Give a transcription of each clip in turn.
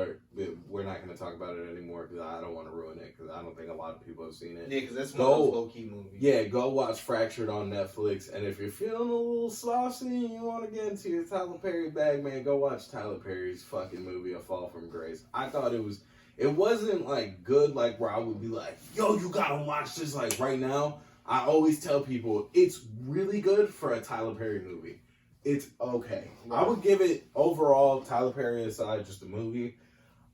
alert. We're not going to talk about it anymore because I don't want to ruin it because I don't think a lot of people have seen it. Yeah, because that's one of those low-key movies. Yeah, go watch Fractured on Netflix. And if you're feeling a little saucy and you want to get into your Tyler Perry bag, man, go watch Tyler Perry's fucking movie, A Fall from Grace. I thought it wasn't like good, like where I would be like, yo, you gotta watch this like right now. I always tell people it's really good for a Tyler Perry movie. It's okay. I would give it overall, Tyler Perry aside, just a movie.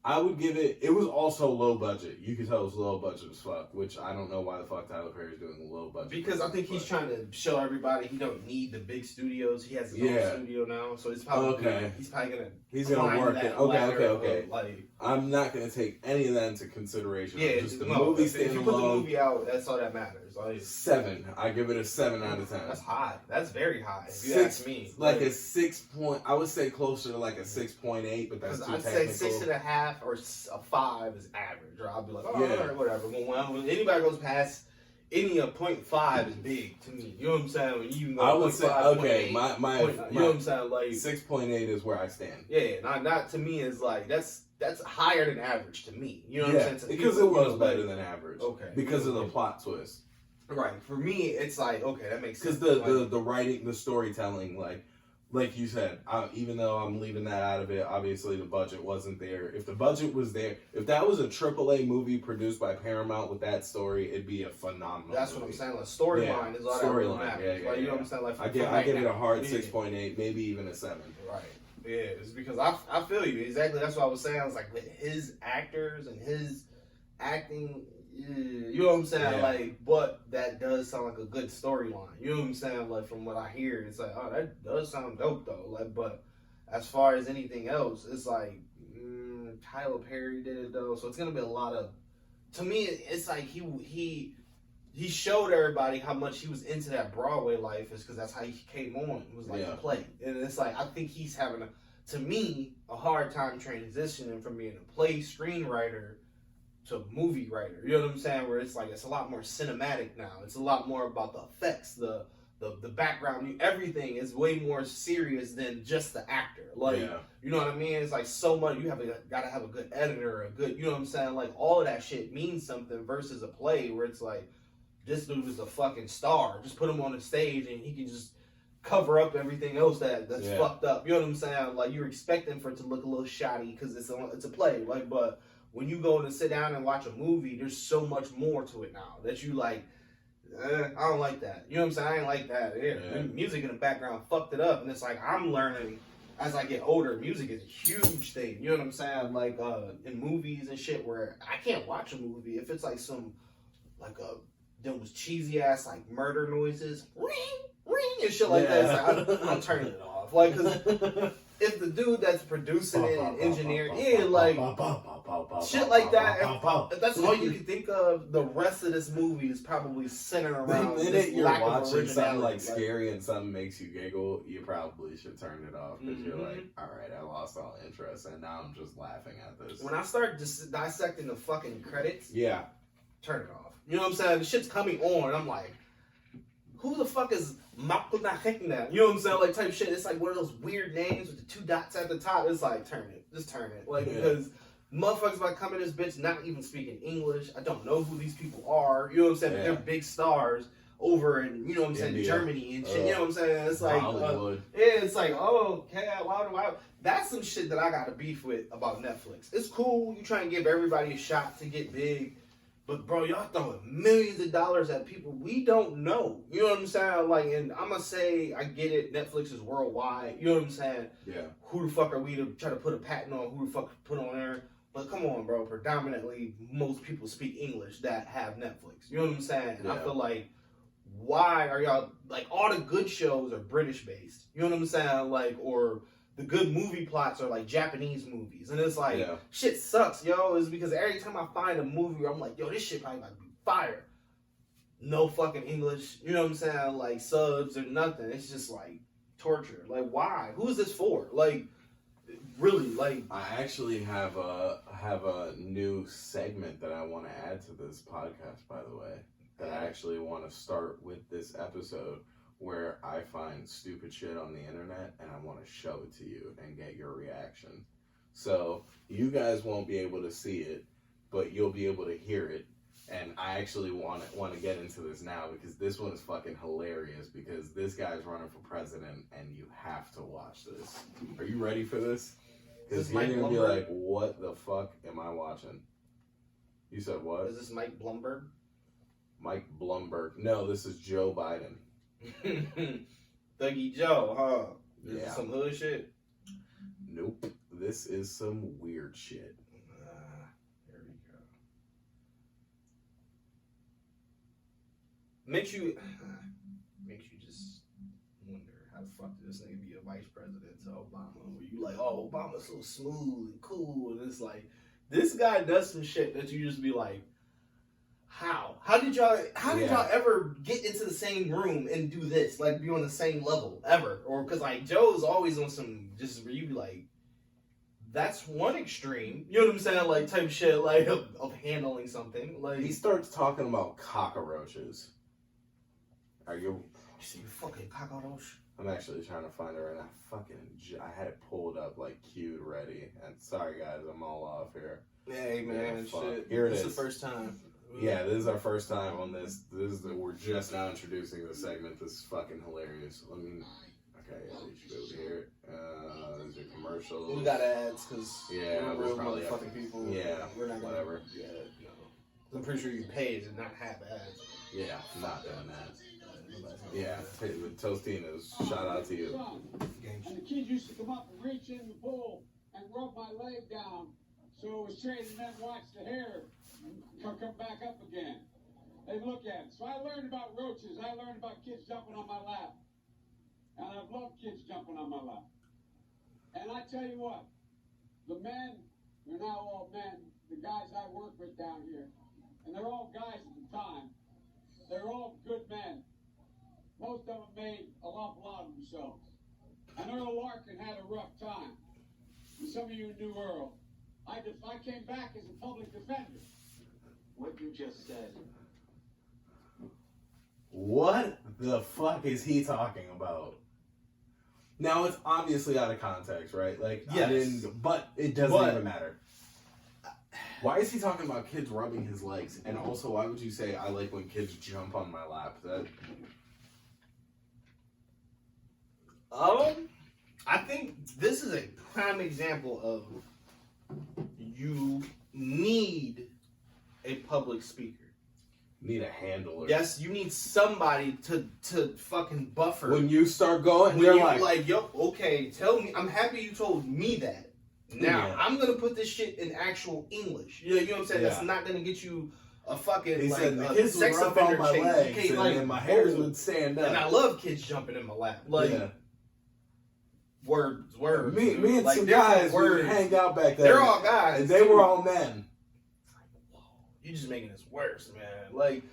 I would give it was also low budget. You could tell it was low budget as fuck, which I don't know why the fuck Tyler Perry's doing a low budget. Because I think he's trying to show everybody he don't need the big studios. He has his own studio now, so it's probably he's probably gonna work it. Okay. Like, I'm not gonna take any of that into consideration. Yeah, just the movie if you put the movie out, that's all that matters. Like, 7. I give it a 7 out of 10. That's high. That's very high. If you ask me, like a 6 point. I would say closer to like a 6.8, but that's too I'd technical. say 6.5 or a 5 is average, or I'll be like, all right, whatever. When anybody goes past any 0.5 is big to me. You know what I'm saying? When you can go I would say 8, you know what I'm saying? Like 6.8 is where I stand. Yeah, not to me is like that's higher than average to me. You know what I'm saying? Because it was better than average. Okay. Because of the plot twist. Right. For me, it's like, okay, that makes sense. Because the writing, the storytelling, like you said, even though I'm leaving that out of it, obviously the budget wasn't there. If the budget was there, if that was a AAA movie produced by Paramount with that story, it'd be a phenomenal That's movie. what I'm saying. Like, storyline is all that really matters. Yeah, you know what I'm saying? Like, I give it a hard 6.8, maybe even a 7. Right. Yeah, it's because I feel you. Exactly. That's what I was saying. I was like, with his actors and his acting, you know what I'm saying? Yeah. Like, but that does sound like a good storyline. You know what I'm saying? Like, from what I hear, it's like, oh, that does sound dope though. Like, but as far as anything else, it's like Tyler Perry did it though, so it's gonna be a lot of. To me, it's like he showed everybody how much he was into that Broadway life, is because that's how he came on. It was like a play, and it's like I think he's having a hard time transitioning from being a play screenwriter to movie writer. You know what I'm saying? Where it's like it's a lot more cinematic now. It's a lot more about the effects, the background, everything is way more serious than just the actor. Like, you know what I mean? It's like so much. You gotta have a good editor, a good, you know what I'm saying? Like all of that shit means something versus a play where it's like this dude is a fucking star. Just put him on the stage and he can just cover up everything else that's fucked up. You know what I'm saying? Like you're expecting for it to look a little shoddy because it's a play. Like, but when you go to sit down and watch a movie, there's so much more to it now that you like. I don't like that. You know what I'm saying? I ain't like that. The music in the background fucked it up, and it's like I'm learning as I get older. Music is a huge thing. You know what I'm saying? Like in movies and shit, where I can't watch a movie if it's like some those cheesy ass like murder noises, ring ring and shit like that. It's like, I'm turning it off. Like, cause if the dude that's producing it and engineering, like shit like that, if that's all you can think of, the rest of this movie is probably centered around the minute this you're lack of watching something originality. like scary and something makes you giggle, you probably should turn it off because you're like, all right, I lost all interest and now I'm just laughing at this. When I start dissecting the fucking credits, turn it off. You know what I'm saying? The shit's coming on, and I'm like, who the fuck is Makunahekna? You know what I'm saying? Like type shit. It's like one of those weird names with the 2 dots at the top. It's like, turn it. Just turn it. Like, because motherfuckers about to come in this bitch not even speaking English. I don't know who these people are. You know what I'm saying? But they're big stars over in, you know what I'm saying, Germany and shit. You know what I'm saying? It's like, it's like, oh, okay, why? That's some shit that I got to beef with about Netflix. It's cool. You try and give everybody a shot to get big. But bro, y'all throwing millions of dollars at people we don't know. You know what I'm saying? Like, and I'm gonna say, I get it. Netflix is worldwide. You know what I'm saying? Yeah. Who the fuck are we to try to put a patent on? Who the fuck put on there? But come on, bro. Predominantly, most people speak English that have Netflix. You know what I'm saying? And I feel like, why are y'all like all the good shows are British based? You know what I'm saying? Like, or the good movie plots are like Japanese movies. And it's like, shit sucks, yo. It's because every time I find a movie where I'm like, yo, this shit probably about to be fire. No fucking English, you know what I'm saying? Like subs or nothing. It's just like torture. Like, why? Who is this for? Like, really, like. I actually have a new segment that I want to add to this podcast, by the way. That I actually want to start with this episode, where I find stupid shit on the internet and I want to show it to you and get your reaction. So you guys won't be able to see it, but you'll be able to hear it. And I actually want to get into this now because this one is fucking hilarious because this guy's running for president and you have to watch this. Are you ready for this? Because you're going to be like, what the fuck am I watching? You said what? Is this Mike Bloomberg? Mike Bloomberg. No, this is Joe Biden. Thuggy Joe, huh? Is this some hood shit? Nope. This is some weird shit. There we go. Makes you just wonder how the fuck did this nigga be a vice president to Obama? Where you like, oh, Obama's so smooth and cool, and it's like this guy does some shit that you just be like, how? How did y'all ever get into the same room and do this? Like, be on the same level ever? Or because like Joe's always on some just where you be like, that's one extreme. You know what I'm saying? Like type shit, like of handling something. Like he starts talking about cockroaches. Are you? You see, fucking cockroach. I'm actually trying to find it right now. I had it pulled up, like, queued, ready. And sorry, guys, I'm all off here. Hey, man, shit. Here it is. is. This is the first time. Yeah, this is our first time on this. We're just now introducing the segment. This is fucking hilarious. Okay, yeah, you should be able to hear it. There's your commercials. We got ads, because we're real probably motherfucking people. Yeah, we're not gonna, whatever. Yeah, no. I'm pretty sure you pay to not have ads. Yeah, not doing that. Yeah, Tostinos, shout out to you. And the kids used to come up and reach in the pool and rub my leg down so it was straight and then watch the hair come back up again. They look at it. So I learned about roaches. I learned about kids jumping on my lap. And I've loved kids jumping on my lap. And I tell you what, the men, they're now all men, the guys I work with down here, and they're all guys at the time, they're all good men. Most of them made an awful lot of themselves. And Earl Larkin had a rough time. And some of you knew Earl. I came back as a public defender. What you just said. What the fuck is he talking about? Now, it's obviously out of context, right? Like, yes. But it doesn't even matter. Why is he talking about kids rubbing his legs? And also, why would you say, I like when kids jump on my lap? I think this is a prime example of you need a public speaker. Need a handler. Yes, you need somebody to fucking buffer. When you start going, when you're like, yo, okay, tell me. I'm happy you told me that. Now, I'm going to put this shit in actual English. You know what I'm saying? That's not going to get you a fucking, he like, said, the a kids sex would rub offender on my chain. legs, and then my hairs would stand up. And I love kids jumping in my lap. Like, words. Me and like, some guys would hang out back then. They're all guys. And they were all men. It's like, whoa, you're just making this worse, man. Like,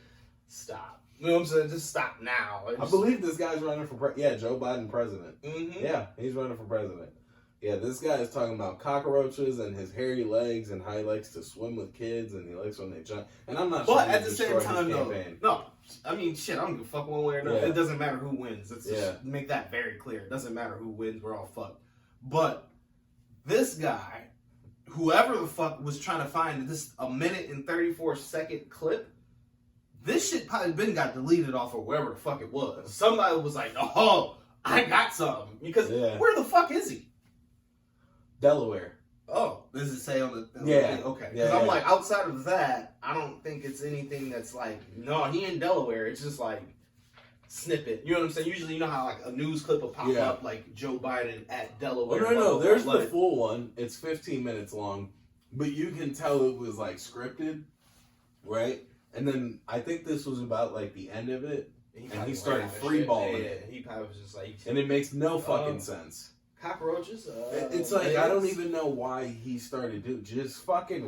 stop. You know what I'm saying? Just stop now. I believe this guy's running for Joe Biden president. Mm-hmm. Yeah, he's running for president. Yeah, this guy is talking about cockroaches and his hairy legs and how he likes to swim with kids and he likes when they jump. And I'm not. But at the same time, no. I mean, shit. I don't give a fuck one way or another. It doesn't matter who wins. Let's just make that very clear. It doesn't matter who wins. We're all fucked. But this guy, whoever the fuck was trying to find this a minute and 34-second clip, this shit probably got deleted off of wherever the fuck it was. Somebody was like, "Oh, I got something." Because where the fuck is he? Delaware. Oh, does it say on the yeah. Okay. Because I'm like, outside of that, I don't think it's anything that's like, no, he in Delaware. It's just like snippet. You know what I'm saying? Usually, you know how like a news clip will pop up like Joe Biden at Delaware. Well, no. There's the full one. It's 15 minutes long, but you can tell it was like scripted, right? And then I think this was about like the end of it, and he started freeballing it. He probably was just like, and it makes no fucking sense. Cockroaches. It's like I don't even know why he started doing. Just fucking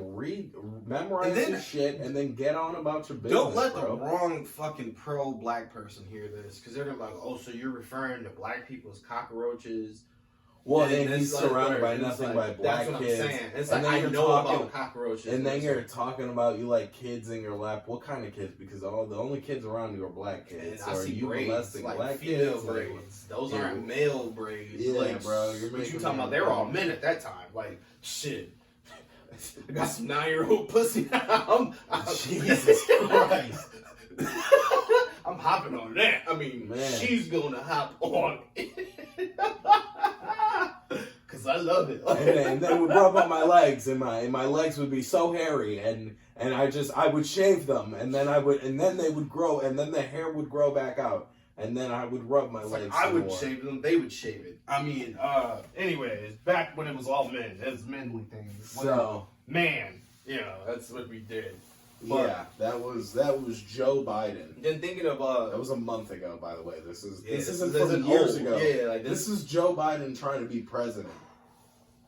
memorize this shit, and then get on about your business. Don't let the wrong fucking pro-black person hear this, because they're gonna be like, "Oh, so you're referring to black people as cockroaches?" Well, And then it's he's like, surrounded by it's nothing like, but black that's what kids. I'm saying. It's And like, then I you're know talking- about cockroaches. And then you're talking about you like kids in your lap. What kind of kids? Because the only kids around you are black kids. And I So are see you braids, molesting like black female kids? braids. Those Yeah. aren't male braids. Yeah, like, bro, you're what making you talking me about? They were all uncomfortable. men at that time. Like, shit. I got some 9-year-old pussy. I'm Jesus Christ. I'm hopping on that. I mean, Man. she's gonna hop on it. Cause I love it. And then it would rub on my legs, and my legs would be so hairy, and I would shave them, and then they would grow, and then the hair would grow back out, and then I would rub my It's legs. like I some would more. shave them, they would shave it. I mean, anyways, back when it was all men, that's manly things. So Man, that's what we did. But yeah, that was Joe Biden. then thinking of That was a month ago, by the way. This this isn't isn't from years old. ago. Yeah, like This is Joe Biden trying to be president.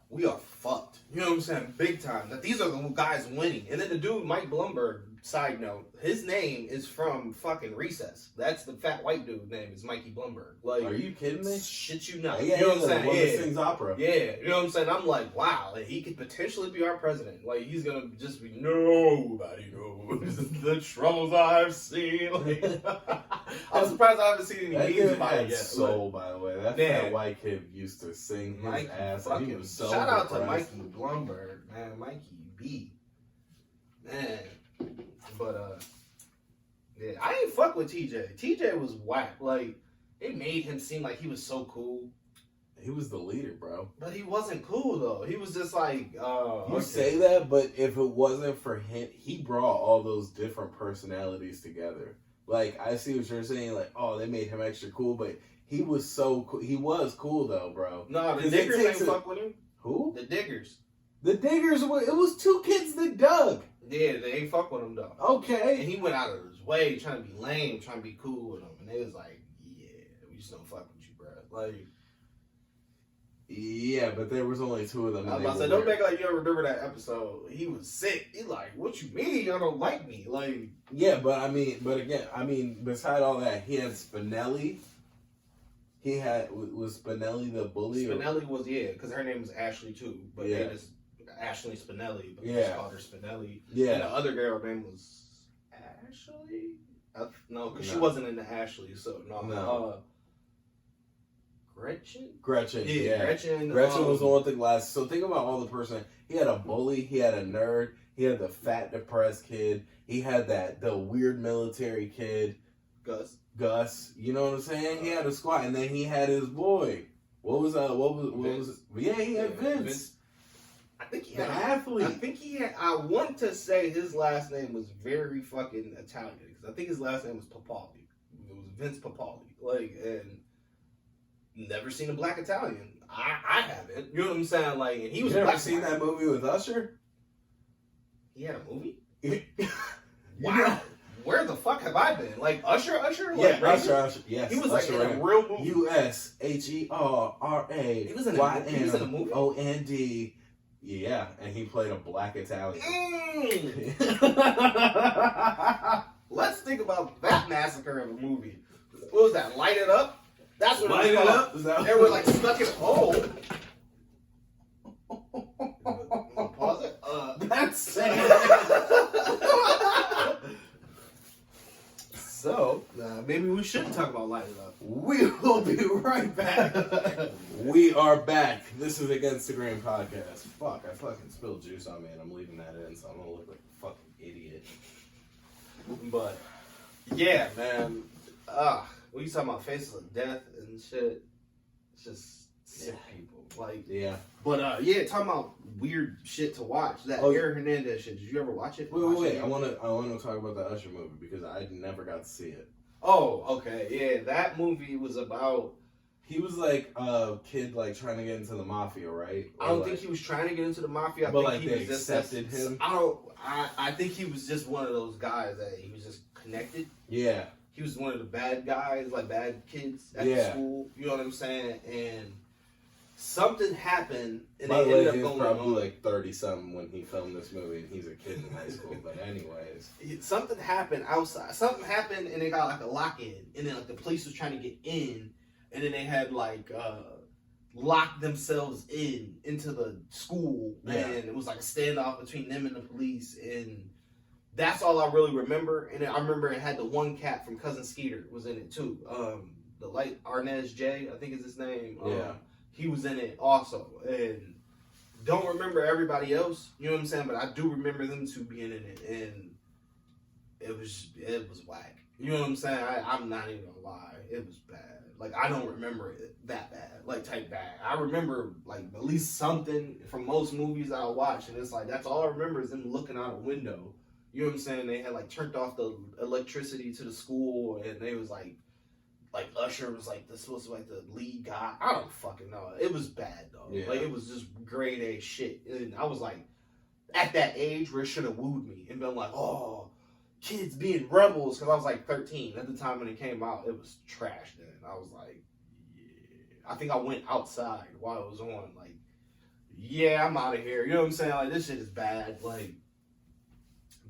we are fucked. You know what I'm saying? Big time. That these are the guys winning. And then the dude, Mike Bloomberg, side note, his name is from fucking Recess. That's the fat white dude's name is Mikey Bloomberg. Like, Are you kidding me? shit you know. Yeah, you know what I'm saying? One Yeah. that sings opera. Yeah, you know what I'm saying? I'm like, wow, like, he could potentially be our president. Like, he's gonna just be, nobody knows the troubles I've seen. Like, I'm surprised I haven't seen That any kid memes about it had yet. soul, by the way. That Man. fat white kid used to sing his Mikey ass. And he fucking, was so shout out to depressed. Mikey Bloomberg, man. Mikey B. Man. But, yeah, I ain't fuck with TJ. TJ was whack. Like, it made him seem like he was so cool. He was the leader, bro. But he wasn't cool, though. He was just like, You okay. say that, but if it wasn't for him, he brought all those different personalities together. Like, I see what you're saying, like, oh, they made him extra cool, but he was so cool. He was cool, though, bro. No, the 'Cause it Diggers ain't takes a- fuck with him. Who? The Diggers. The Diggers, it was two kids that dug. Yeah, they ain't fuck with him, though. And Okay. he went out of his way trying to be lame, trying to be cool with him. And they was like, yeah, we just don't fuck with you, bro. Like, Yeah, but there was only two of them. I was and about to they say, were don't weird. make like you ever remember that episode. He was sick. He like, what you mean y'all don't like me? Like, Yeah, but again, beside all that, he had Spinelli. He had was Spinelli the bully. or- Spinelli was, yeah, because her name was Ashley too. But Yeah. they just, Ashley Spinelli. But they Yeah. just called her Spinelli. And the Yeah, other girl name was Ashley? No, because she No. wasn't into Ashley, so no. No. Gretchen? Gretchen. Yeah, Gretchen. Gretchen was the one with the glasses. So think about all the person. He had a bully. He had a nerd. He had the fat, depressed kid. He had the weird military kid, Gus. Gus. You know what I'm saying? He had a squad, and then he had his boy. What was Vince. Yeah, he had Yeah, Vince, I think he the had. athlete. I think he had. I want to say his last name was very fucking Italian because I think his last name was Papali. It was Vince Papali. Like, and never seen a black Italian. I haven't. You know what I'm saying? Like, and he was You ever black. seen that movie with Usher? He had a movie. You Wow. know- Where the fuck have I been? Like Usher? Yeah, Like, Usher. Yes, He was like Usher in a real movie. USHERRA. He was in a movie? OND. Yeah, and he played a black Italian. Mm. Let's think about that massacre of a movie. What was that? Light It Up? That's what Light it it was called. up. Is that- They were like stuck in a hole. Pause it. That's sad. So, maybe we shouldn't talk about Light It Up. We will be right back. We are back. This is Against the Grain podcast. Fuck, I fucking spilled juice on me and I'm leaving that in, so I'm gonna look like a fucking idiot. But, yeah, man. When you talking about Faces of Death and shit, it's just sick people. Like, Yeah. but, yeah, talking about weird shit to watch. That Oh, Aaron Hernandez shit. Did you ever watch it? Wait. I wanna talk about the Usher movie because I never got to see it. Oh, okay. Yeah, that movie was about. He was like a kid like trying to get into the mafia, right? I don't think he was trying to get into the mafia. I But, think like, he they was just accepted him? I think he was just one of those guys that he was just connected. Yeah. He was one of the bad guys, like bad kids at the Yeah. school. You know what I'm saying? And something happened, and By the they way, ended he up was going probably on. like 30-something when he filmed this movie, and he's a kid in high school. But anyways, Something happened outside. Something happened, and they got like a lock in, and then like the police was trying to get in, and then they had like locked themselves into the school, Yeah. and it was like a standoff between them and the police, and that's all I really remember. And I remember it had the one cat from Cousin Skeeter was in it too. The light Arnez J, I think is his name. Yeah. He was in it also, and don't remember everybody else. You know what I'm saying? But I do remember them two being in it, and it was whack. You know what I'm saying? I'm not even gonna lie, it was bad. Like, I don't remember it that bad, like type bad. I remember like at least something from most movies I watch, and it's like that's all I remember is them looking out a window. You know what I'm saying? They had like turned off the electricity to the school, and they was like Usher was like supposed to be like the lead guy. I don't fucking know. It was bad though. Yeah. Like, it was just grade A shit, and I was like at that age where it should have wooed me and been like, oh, kids being rebels, because I was like 13 at the time when it came out. It was trash then. I was like, yeah. I think I went outside while it was on. Like, yeah, I'm out of here. You know what I'm saying? Like, this shit is bad. Like,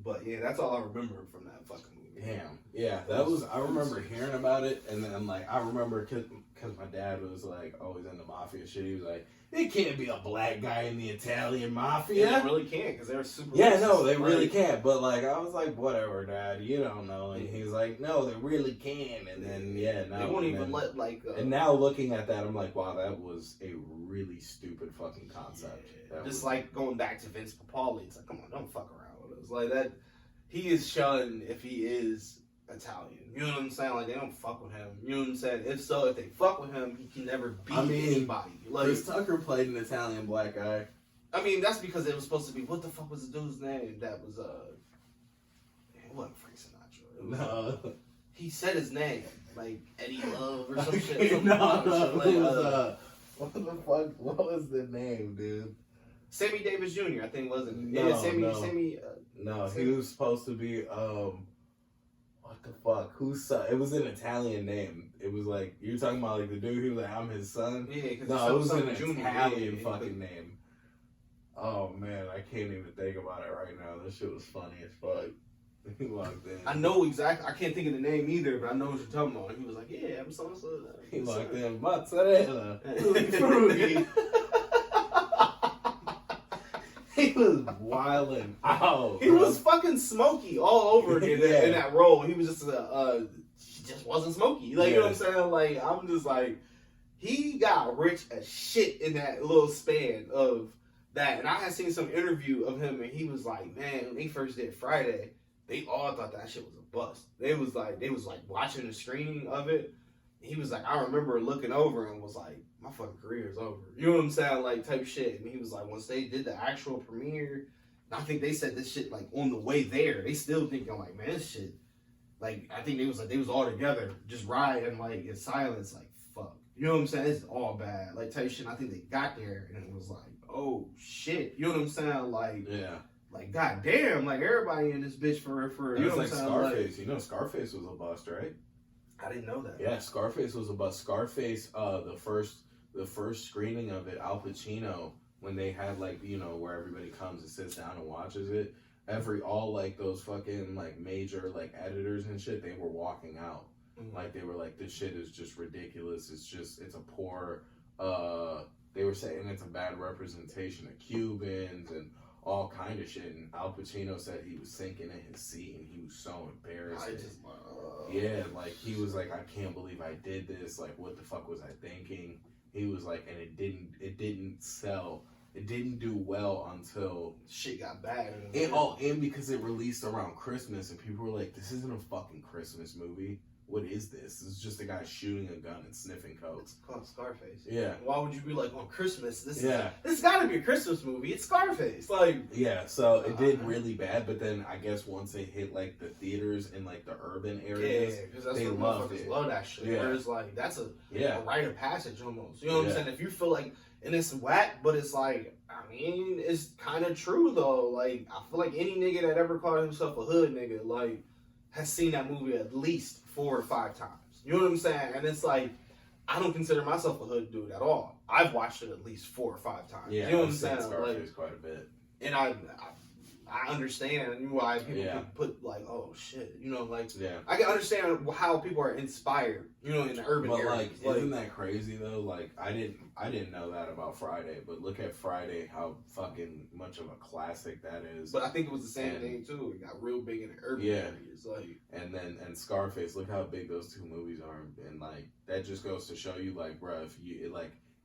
but yeah, that's all I remember from that fucking movie. Damn. Yeah, that was. I remember hearing about it, and then like I remember because my dad was like always into mafia shit. He was like, "There can't be a black guy in the Italian mafia." Yeah, they really can't, because they're super. Yeah, racist. no, they really Like, can't. But like, I was like, whatever, Dad, you don't know. And he's like, no, they really can. And then now they won't and even then- let like. And now looking at that, I'm like, wow, that was a really stupid fucking concept. Yeah, That just was- like going back to Vince Papali, it's like, come on, don't fuck around with us. Like that, he is shunned if he is Italian. You know what I'm saying? Like, they don't fuck with him. You know what I'm saying? If they fuck with him, he can never beat anybody. Like, Chris Tucker played an Italian black guy. I mean, that's because it was supposed to be. What the fuck was the dude's name? That was it wasn't Frank Sinatra. It was, No, he said his name, like Eddie Love or some shit. Some no, bullshit. it Like, was, what the fuck? What was the name, dude? Sammy Davis Jr. I think wasn't it? No, Yeah, Sammy. no. Sammy. No, he was supposed to be what the fuck? Whose son? It was an Italian name. It was like you're talking about like the dude who was like I'm his son. Yeah, because No, it was an Junior. Italian Yeah, fucking name. Oh man, I can't even think about it right now. This shit was funny as fuck. He logged in. I know exactly. I can't think of the name either, but I know what you're talking about. He was like, "Yeah, I'm so." He logged in mozzarella. Fruity. He was wilding out. He was fucking Smokey all over again Yeah. in that role. He was just he just wasn't Smokey. Like, you know what I'm saying? Like, I'm just like, he got rich as shit in that little span of that. And I had seen some interview of him, and he was like, man, when they first did Friday, they all thought that shit was a bust. They was like watching the screening of it. He was like, I remember looking over and was like, my fucking career is over. You know what I'm saying? Like, type shit. And he was like, once they did the actual premiere, and I think they said this shit like on the way there. They still thinking like, man, this shit. Like, I think they was all together, just riding like in silence, like, fuck. You know what I'm saying? This is all bad. Like, type shit. And I think they got there and it was like, oh shit. You know what I'm saying? Like, Yeah. like, goddamn, like everybody in this bitch for It you was know like what I'm saying? Scarface. You know Scarface was a bust, right? I didn't know that. Yeah, Scarface was a bust. Scarface, the first screening of it, Al Pacino, when they had like, you know, where everybody comes and sits down and watches it, all like those fucking like major like editors and shit, they were walking out. Mhm. Like they were like, this shit is just ridiculous. It's a poor they were saying it's a bad representation of Cubans and all kind of shit. And Al Pacino said he was sinking in his seat and he was so embarrassed. I just, Yeah, like he was like, I can't believe I did this. Like, what the fuck was I thinking? He was like, and it didn't sell. It didn't do well until shit got bad. and because it released around Christmas, and people were like, this isn't a fucking Christmas movie. What is this? This is just a guy shooting a gun and sniffing coke. It's called Scarface. Yeah. Why would you be like on Christmas? Yeah. This gotta be a Christmas movie. It's Scarface. Like, Yeah, so it did really bad, but then I guess once they hit like the theaters in like the urban areas, yeah, because that's they what loved motherfuckers it. love that shit. Yeah. Where it's like that's a rite of passage almost. You know what Yeah. I'm saying? If you feel like, and it's whack, but it's like, I mean, it's kind of true though. Like, I feel like any nigga that ever called himself a hood nigga, like, has seen that movie at least 4 or 5 times. You know what I'm saying? And it's like, I don't consider myself a hood dude at all. I've watched it at least 4 or 5 times. Yeah, You know what I'm I've seen saying? Scarface Like, quite a bit. and I I understand why people Yeah. can put like, oh shit, you know, like Yeah. I can understand how people are inspired, you know, in the urban But areas. like, isn't that crazy though? Like, I didn't know that about Friday, but look at Friday, how fucking much of a classic that is. But I think it was the same And- thing too. It got real big in the urban Yeah. areas, like. And Scarface, look how big those two movies are, and like that just goes to show you, like, bro,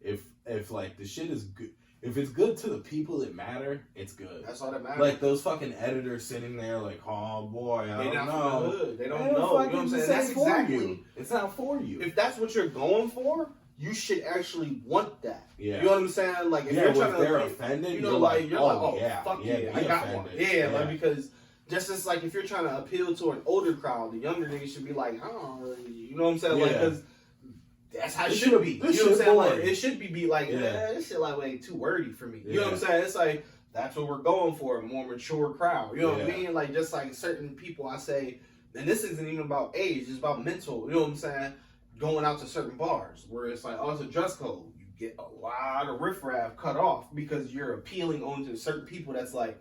if like the shit is good, if it's good to the people that matter, it's good. That's all that matters. Like those fucking editors sitting there, like, oh boy, I They don't not from know. the hood. They don't Man, know. You know fucking what I'm saying? this That's ain't for exactly. you. It's not for you. If that's what you're going for, you should actually want that. Yeah. You know what I'm saying? Like if Yeah, you're well, trying if to, they're like, offended, you know, you're like like, you're oh, like, oh yeah, fuck yeah, yeah, be I got one. offended. Yeah, Yeah. like because just as like if you're trying to appeal to an older crowd, the younger niggas should be like, oh, you know what I'm saying? Like Yeah. because that's how it This should shit- be. this You know what I'm shit saying? Like boring. it should be like, Yeah. this shit like way too wordy for me. You know what I'm Yeah. saying? It's like that's what we're going for, a more mature crowd. You know what I Yeah. mean? Like just like certain people I say, and this isn't even about age, it's about mental, you know what I'm saying? Going out to certain bars where it's like, oh, it's a dress code. You get a lot of riffraff cut off because you're appealing onto certain people that's like,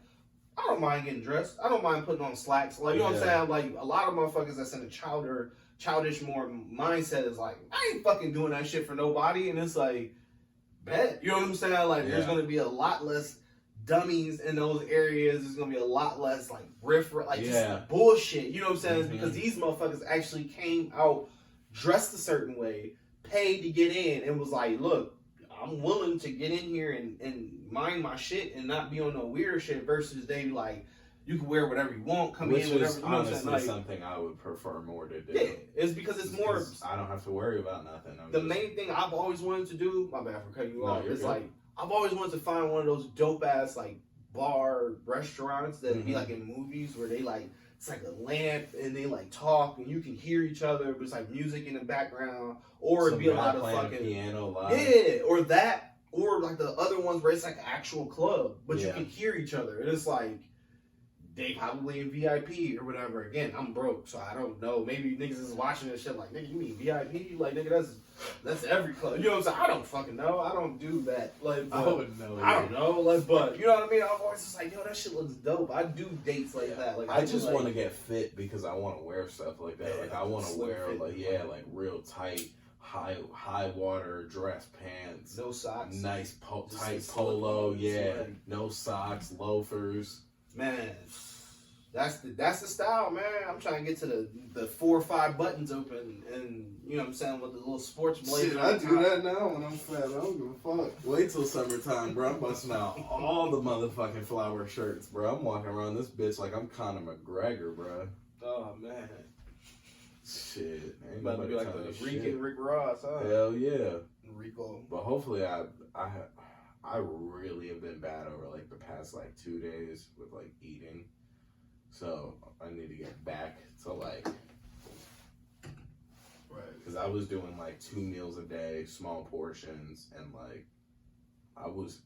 I don't mind getting dressed. I don't mind putting on slacks. Like, you know what I'm Yeah. saying? Like, a lot of motherfuckers that's in a childish more mindset is like, I ain't fucking doing that shit for nobody. And it's like, bet. You know what I'm saying? Like, there's Yeah. going to be a lot less dummies in those areas. There's going to be a lot less, like, like, Yeah. just bullshit. You know what I'm saying? It's Mhm. because these motherfuckers actually came out dressed a certain way, paid to get in, and was like, look, I'm willing to get in here and mind my shit and not be on no weird shit versus they like, you can wear whatever you want, come Which in, whatever, is you know what I'm saying? honestly Like, something I would prefer more to do. yeah, it's because it's more, I don't have to worry about nothing. the main thing I've always wanted to do, my bad for cutting you No, off, you're it's good. like, I've always wanted to find one of those dope ass like bar restaurants that be Mhm. like in movies where they like, it's like a lamp and they like talk and you can hear each other, but it's like music in the background, or it'd be a lot of fucking piano live. yeah, or that, or like the other ones where it's like an actual club, but you Yeah. can hear each other, and it's like they probably in VIP or whatever. Again, I'm broke, so I don't know. Maybe niggas is watching this shit like, nigga, you mean VIP? Like, nigga, that's every club. You know what I'm saying? I don't fucking know. I don't do that. Like, I but- wouldn't know. I don't either. know, like, but you know what I mean. I'm always just like, yo, that shit looks dope. I do dates like that. Like, I do, just like, want to get fit because I want to wear stuff like that. Yeah, Like I want to slim wear fit. like real tight, high water dress pants, no socks. nice Just tight some polo, slippers, yeah, like- no socks, loafers. Man, that's the style, man. I'm trying to get to the 4 or 5 buttons open, and you know what I'm saying, with the little sports blazer. Shit, on I do top. that now when I'm fat. I don't give a fuck. Wait till summertime, bro. I'm busting out all the motherfucking flower shirts, bro. I'm walking around this bitch like I'm Conor McGregor, bro. Oh man, Shit, ain't about to nobody be like telling the me Rick shit. and Rick Ross, huh? Hell yeah. Rico. But hopefully I really have been bad over like the past like 2 days with like eating. So I need to get back to like, Right. because I was doing like 2 meals a day, small portions, and like I was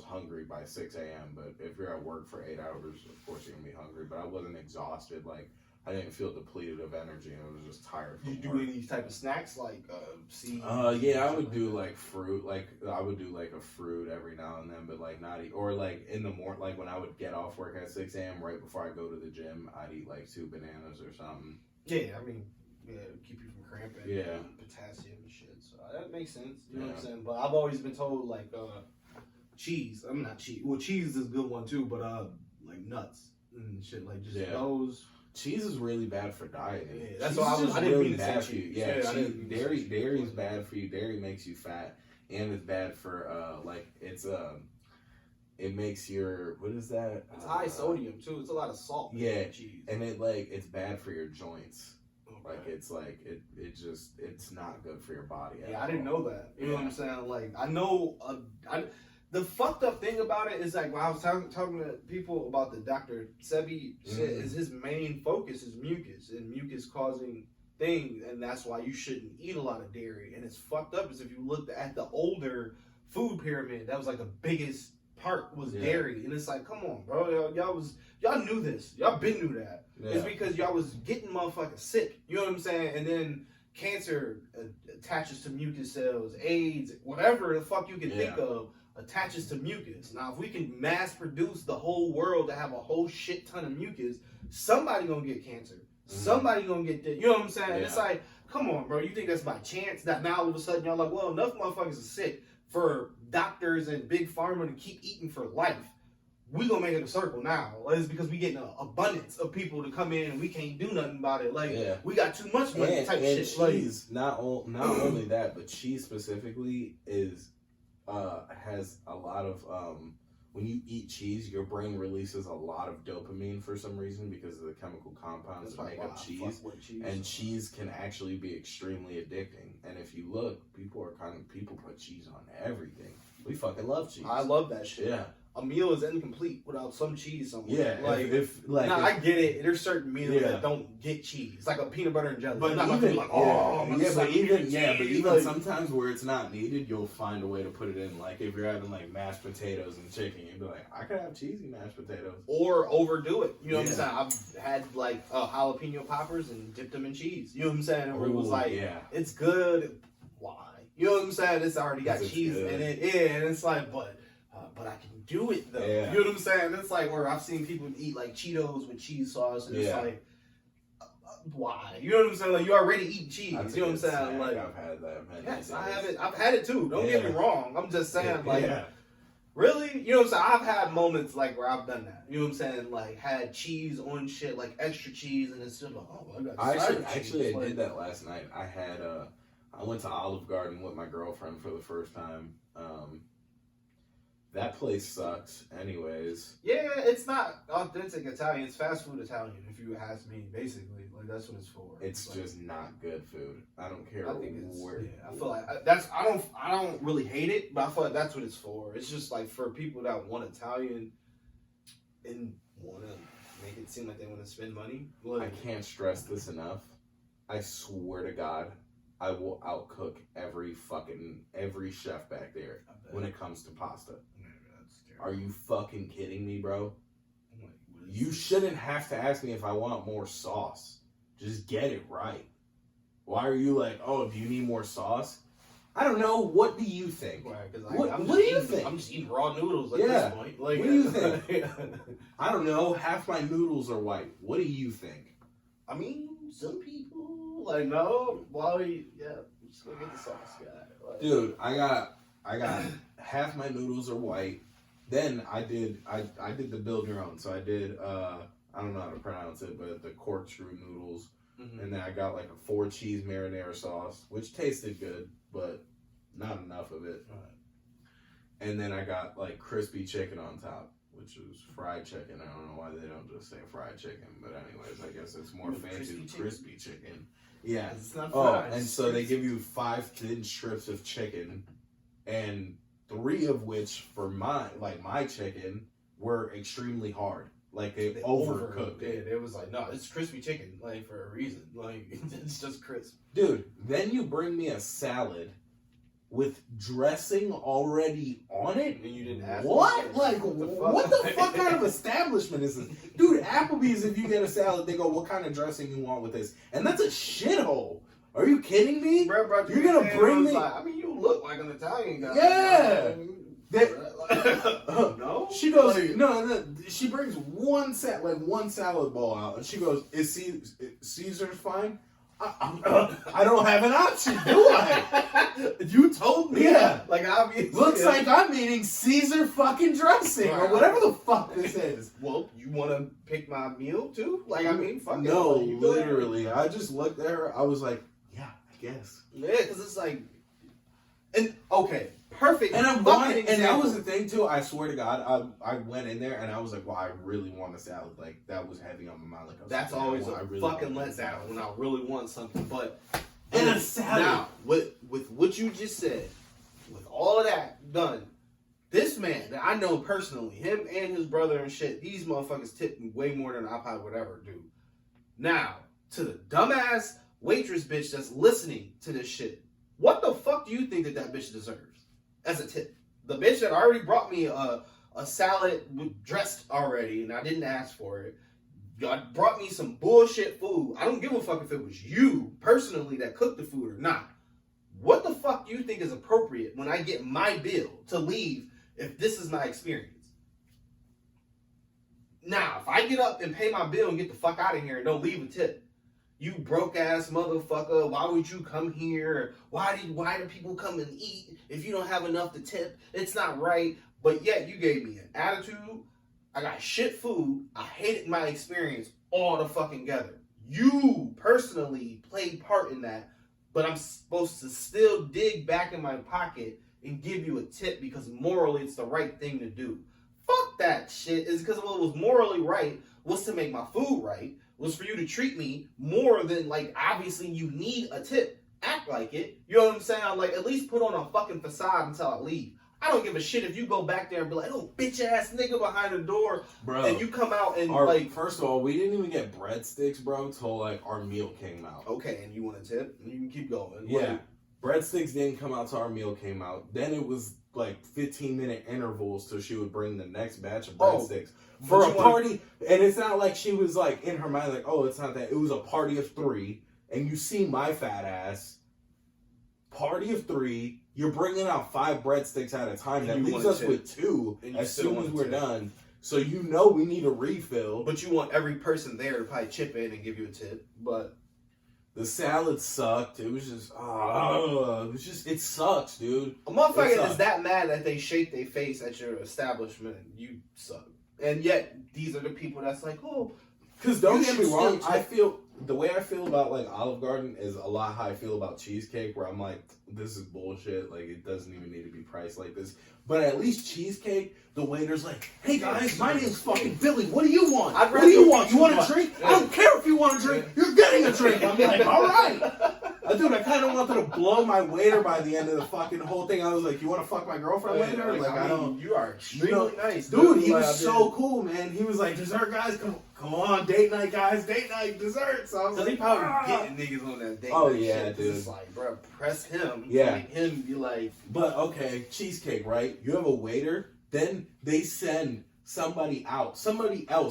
hungry by 6 a.m. But if you're at work for 8 hours, of course you're gonna be hungry. But I wasn't exhausted. Like I didn't feel depleted of energy. I was just tired. You From do work. any type of snacks like seeds? Yeah, I would do like fruit. Like I would do like a fruit every now and then, but like not eat, or like in the morning, like when I would get off work at 6 a.m. right before I go to the gym, I'd eat like 2 bananas or something. Yeah, I mean, yeah, it'll keep you from cramping. Yeah. and potassium and shit. So that makes sense. You know what I'm Yeah. saying? But I've always been told like cheese. I'm not cheese. Well, cheese is a good one too, but like nuts and shit, like just Yeah. those. Cheese is really bad for dieting. Yeah, that's Cheese why is just I didn't really mean to say bad for you. cheese. Yeah, Yeah, I cheese, didn't mean to say cheese. dairy's bad for you. Dairy makes you fat, and it's bad for like it makes your, what is that? It's high sodium too. It's a lot of salt. in Yeah, cheese. and it's bad for your joints. Okay. Like it's not good for your body. at Yeah, I didn't all. know that. You know what Yeah. I'm saying? Like, I know, the fucked up thing about it is like when I was talking to people about the Dr. Sebi shit, Mhm. is his main focus is mucus and mucus causing things, and that's why you shouldn't eat a lot of dairy. And it's fucked up is if you looked at the older food pyramid, that was like the biggest part was Yeah. dairy, and it's like, come on, bro, y'all knew this, y'all been knew that. Yeah. It's because y'all was getting motherfuckers sick. You know what I'm saying? And then cancer attaches to mucus cells, AIDS, whatever the fuck you can think of attaches to mucus. Now, if we can mass produce the whole world to have a whole shit ton of mucus, somebody gonna get cancer. Somebody gonna get that. You know what I'm saying? It's like, come on, bro. You think that's by chance that now all of a sudden y'all like, well, enough motherfuckers are sick for doctors and big pharma to keep eating for life. We gonna make it a circle now. It's because we getting an abundance of people to come in and we can't do nothing about it. Like we got too much money type and shit. Cheese, not only that, but cheese specifically is has a lot of when you eat cheese, your brain releases a lot of dopamine for some reason because of the chemical compounds that make up cheese. And cheese can actually be extremely addicting. And if you look, people put cheese on everything. We fucking love cheese. I love that shit. Yeah. A meal is incomplete without some cheese somewhere. Yeah, I get it. There's certain meals that don't get cheese, like a peanut butter and jelly. But even sometimes where it's not needed, you'll find a way to put it in. Like if you're having like mashed potatoes and chicken, you'd be like, I could have cheesy mashed potatoes. Or overdo it. You know what I'm saying? I've had like jalapeno poppers and dipped them in cheese. You know what I'm saying? Where it was like, it's good. Why? You know what I'm saying? It's already got cheese in it. Yeah, and it's like, but I can do it though. You know what I'm saying? It's like where I've seen people eat like Cheetos with cheese sauce, and it's like, why? You know what I'm saying? Like you already eat cheese. You know what I'm saying? Like I've had that. Yes, I have it. I've had it too. Don't get me wrong. I'm just saying, really? You know what I'm saying? I've had moments like where I've done that. You know what I'm saying? Like had cheese on shit, like extra cheese, and it's still like, oh, I got actually I did that last night. I went to Olive Garden with my girlfriend for the first time. That place sucks anyways. Yeah, it's not authentic Italian. It's fast food Italian, if you ask me, basically. Like, that's what it's for. It's just not good food. I don't care I feel like I don't really hate it, but I feel like that's what it's for. It's just like for people that want Italian and want to make it seem like they want to spend money. Like, I can't stress this enough. I swear to God, I will outcook every chef back there when it comes to pasta. Are you fucking kidding me, bro? You shouldn't have to ask me if I want more sauce. Just get it right. Why are you like, oh, do you need more sauce? I don't know. What do you think? Right, what do you think? I'm just eating raw noodles at this point. Like, what do you think? I don't know. Half my noodles are white. What do you think? I mean, some people like no. Just go get the sauce, guy. Like, dude, I got half my noodles are white. Then I did the build your own. So I did I don't know how to pronounce it, but the corkscrew noodles. Mm-hmm. And then I got like a 4-cheese marinara sauce, which tasted good, but not enough of it. Right. And then I got like crispy chicken on top, which was fried chicken. I don't know why they don't just say fried chicken, but anyways, I guess it's more fancy than crispy chicken. Yeah. It's not fried. And so they give you 5 thin strips of chicken, and 3 of which for my chicken were extremely hard. Like they overcooked it. It was like, no, it's crispy chicken, like for a reason. Like it's just crisp. Dude, then you bring me a salad with dressing already on it? And you didn't ask what? Like what the fuck kind of establishment is this? Dude, Applebee's, if you get a salad, they go, what kind of dressing you want with this? And that's a shithole. Are you kidding me? Bro, you're gonna bring me? Like, I mean, you look like an Italian guy. Yeah. No. She goes, no. She brings one salad bowl out, and she goes, "Is Caesar's fine?" I don't have an option, do I? You told me. Yeah. Like obviously. Looks like I'm eating Caesar fucking dressing or whatever the fuck this is. Well, you want to pick my meal too? Like I mean, fuck no, it. Like, literally. I just looked at her. I was like, yeah, I guess. Yeah, because it's like, and okay. Perfect. And I'm going, and that was the thing too. I swear to God, I went in there and I was like, "Well, I really want a salad." Like that was heavy on my mind. Like that's always a fucking letdown when I really want something. But and a salad. Now, with what you just said, with all of that done, this man that I know personally, him and his brother and shit, these motherfuckers tip me way more than I probably would ever do. Now, to the dumbass waitress bitch that's listening to this shit, what the fuck do you think that bitch deserves? As a tip, the bitch that already brought me a salad dressed already, and I didn't ask for it, y'all brought me some bullshit food. I don't give a fuck if it was you personally that cooked the food or not. What the fuck do you think is appropriate when I get my bill to leave if this is my experience? Now, if I get up and pay my bill and get the fuck out of here and don't leave a tip, you broke ass motherfucker, why would you come here? Why do people come and eat if you don't have enough to tip? It's not right. But yet you gave me an attitude. I got shit food. I hated my experience all the fucking together. You personally played part in that, but I'm supposed to still dig back in my pocket and give you a tip because morally it's the right thing to do. Fuck that shit. It's because what was morally right was to make my food right, was for you to treat me more than, like, obviously you need a tip. Act like it. You know what I'm saying? Like, at least put on a fucking facade until I leave. I don't give a shit if you go back there and be like, oh, bitch ass nigga behind the door, bro. And you come out and First of all, we didn't even get breadsticks, bro, till like our meal came out. Okay, and you want a tip? You can keep going. Yeah, breadsticks didn't come out till our meal came out. Then it was like 15-minute intervals till she would bring the next batch of breadsticks for a party. And it's not like she was like in her mind like, oh, it's not that. It was a party of 3, and you see my fat ass. Party of 3. You're bringing out 5 breadsticks at a time. That leaves us with 2 as soon as we're done. So you know we need a refill. But you want every person there to probably chip in and give you a tip. But the salad sucked. It was just, it sucks, dude. A motherfucker is that mad that they shake their face at your establishment. You suck. And yet, these are the people that's like, oh. Because don't get me wrong, the way I feel about like Olive Garden is a lot how I feel about cheesecake, where I'm like, this is bullshit. Like, it doesn't even need to be priced like this. But at least cheesecake, the waiter's like, hey guys, my name's fucking Billy. What do you want? What do you want? You want a drink? I don't care if you want a drink. You're getting a drink. I'm like, all right. Dude, I kind of wanted to blow my waiter by the end of the fucking whole thing. I was like, you want to fuck my girlfriend later? Like, I don't. You are extremely nice. Dude, he was so cool, man. He was like, dessert guys, come on, date night guys, date night, dessert. So I was like, he probably getting niggas on that date oh, night yeah, shit. dude. It's like, bro, press him. Yeah. Make him be like. But, okay, cheesecake, right? You have a waiter, then they send somebody else,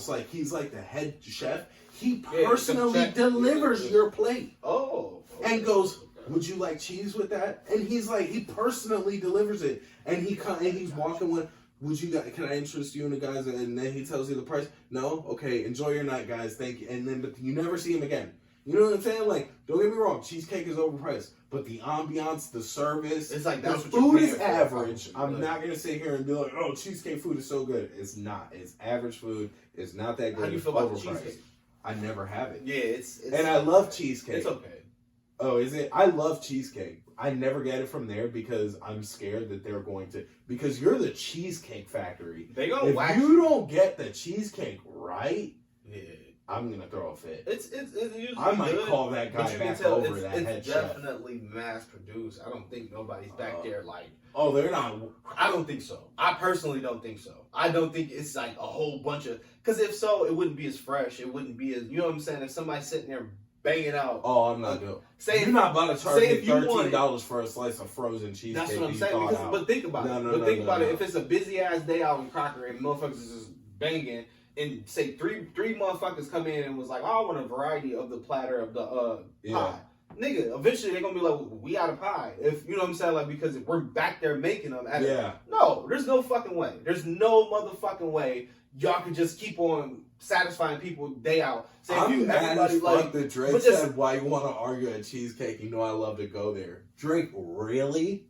like he's like the head chef. He personally delivers your plate. Oh. Okay. And goes, would you like cheese with that? And he's like, he personally delivers it. And he's walking with, can I introduce you and the guys? And then he tells you the price. No? Okay, enjoy your night, guys. Thank you. And then, but you never see him again. You know what I'm saying? Like, don't get me wrong, cheesecake is overpriced. But the ambiance, the service, it's like that's the what food is average. I'm not going to sit here and be like, oh, cheesecake food is so good. It's not. It's average food. It's not that good. How do you feel about the cheesecake? I never have it. Yeah, it's and I love cheesecake. It's okay. Oh, is it? I love cheesecake. I never get it from there because I'm scared that they're going to. Because you're the Cheesecake Factory. They gonna if you don't get the cheesecake right, yeah, I'm gonna throw a fit. It's usually I might good, call that guy back over that head chef. It's definitely mass produced. I don't think nobody's back there like. Oh, they're not. I don't think so. I personally don't think so. I don't think it's like a whole bunch of. Because if so, it wouldn't be as fresh. It wouldn't be as. You know what I'm saying? If somebody's sitting there banging out. Oh, I'm not doing. You're not about to charge me $13 for a slice of frozen cheesecake. That's what I'm saying. Because, but think about it. Think about it. If it's a busy ass day out in Crocker and motherfuckers is just banging, and say three motherfuckers come in and was like, oh, I want a variety of the platter of the pie. Nigga, eventually they're gonna be like, we out of pie. If you know what I'm saying, like because if we're back there making them. No, there's no fucking way. There's no motherfucking way y'all can just keep on satisfying people day out. I'm mad as fuck that Drake said, why you want to argue at Cheesecake? You know I love to go there. Drake, really?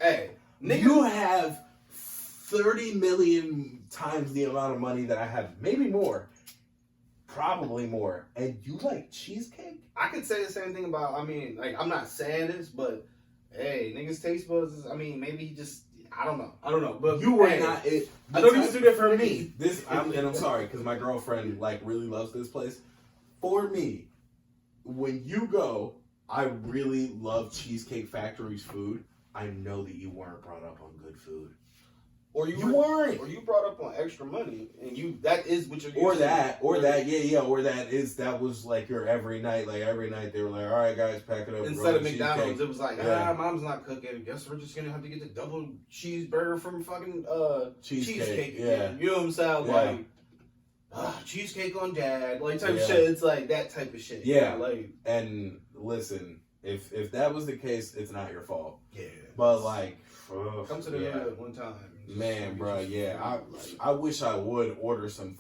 Hey, nigga. You have 30 million times the amount of money that I have. Maybe more. Probably more. And you like cheesecake? I could say the same thing about, I mean, like, I'm not saying this, but, hey, niggas taste buds, I mean, maybe he just, I don't know. But you were not it. I know these do that for me. And I'm sorry, because my girlfriend, like, really loves this place. For me, when you go, I really love Cheesecake Factory's food. I know that you weren't brought up on good food. Or you weren't. Or you brought up on extra money, and that is what you're using. Or that was like your every night. Like every night they were like, all right, guys, pack it up. Instead of McDonald's, it was like, mom's not cooking. Guess we're just gonna have to get the double cheeseburger from fucking cheesecake. Yeah. You know what I'm saying? Like, cheesecake on dad, like type of Yeah. shit. It's like that type of shit. Yeah. Like, And listen, if that was the case, it's not your fault. yeah. But like, Come to the hood one time. Man, bro, yeah. I wish I would order some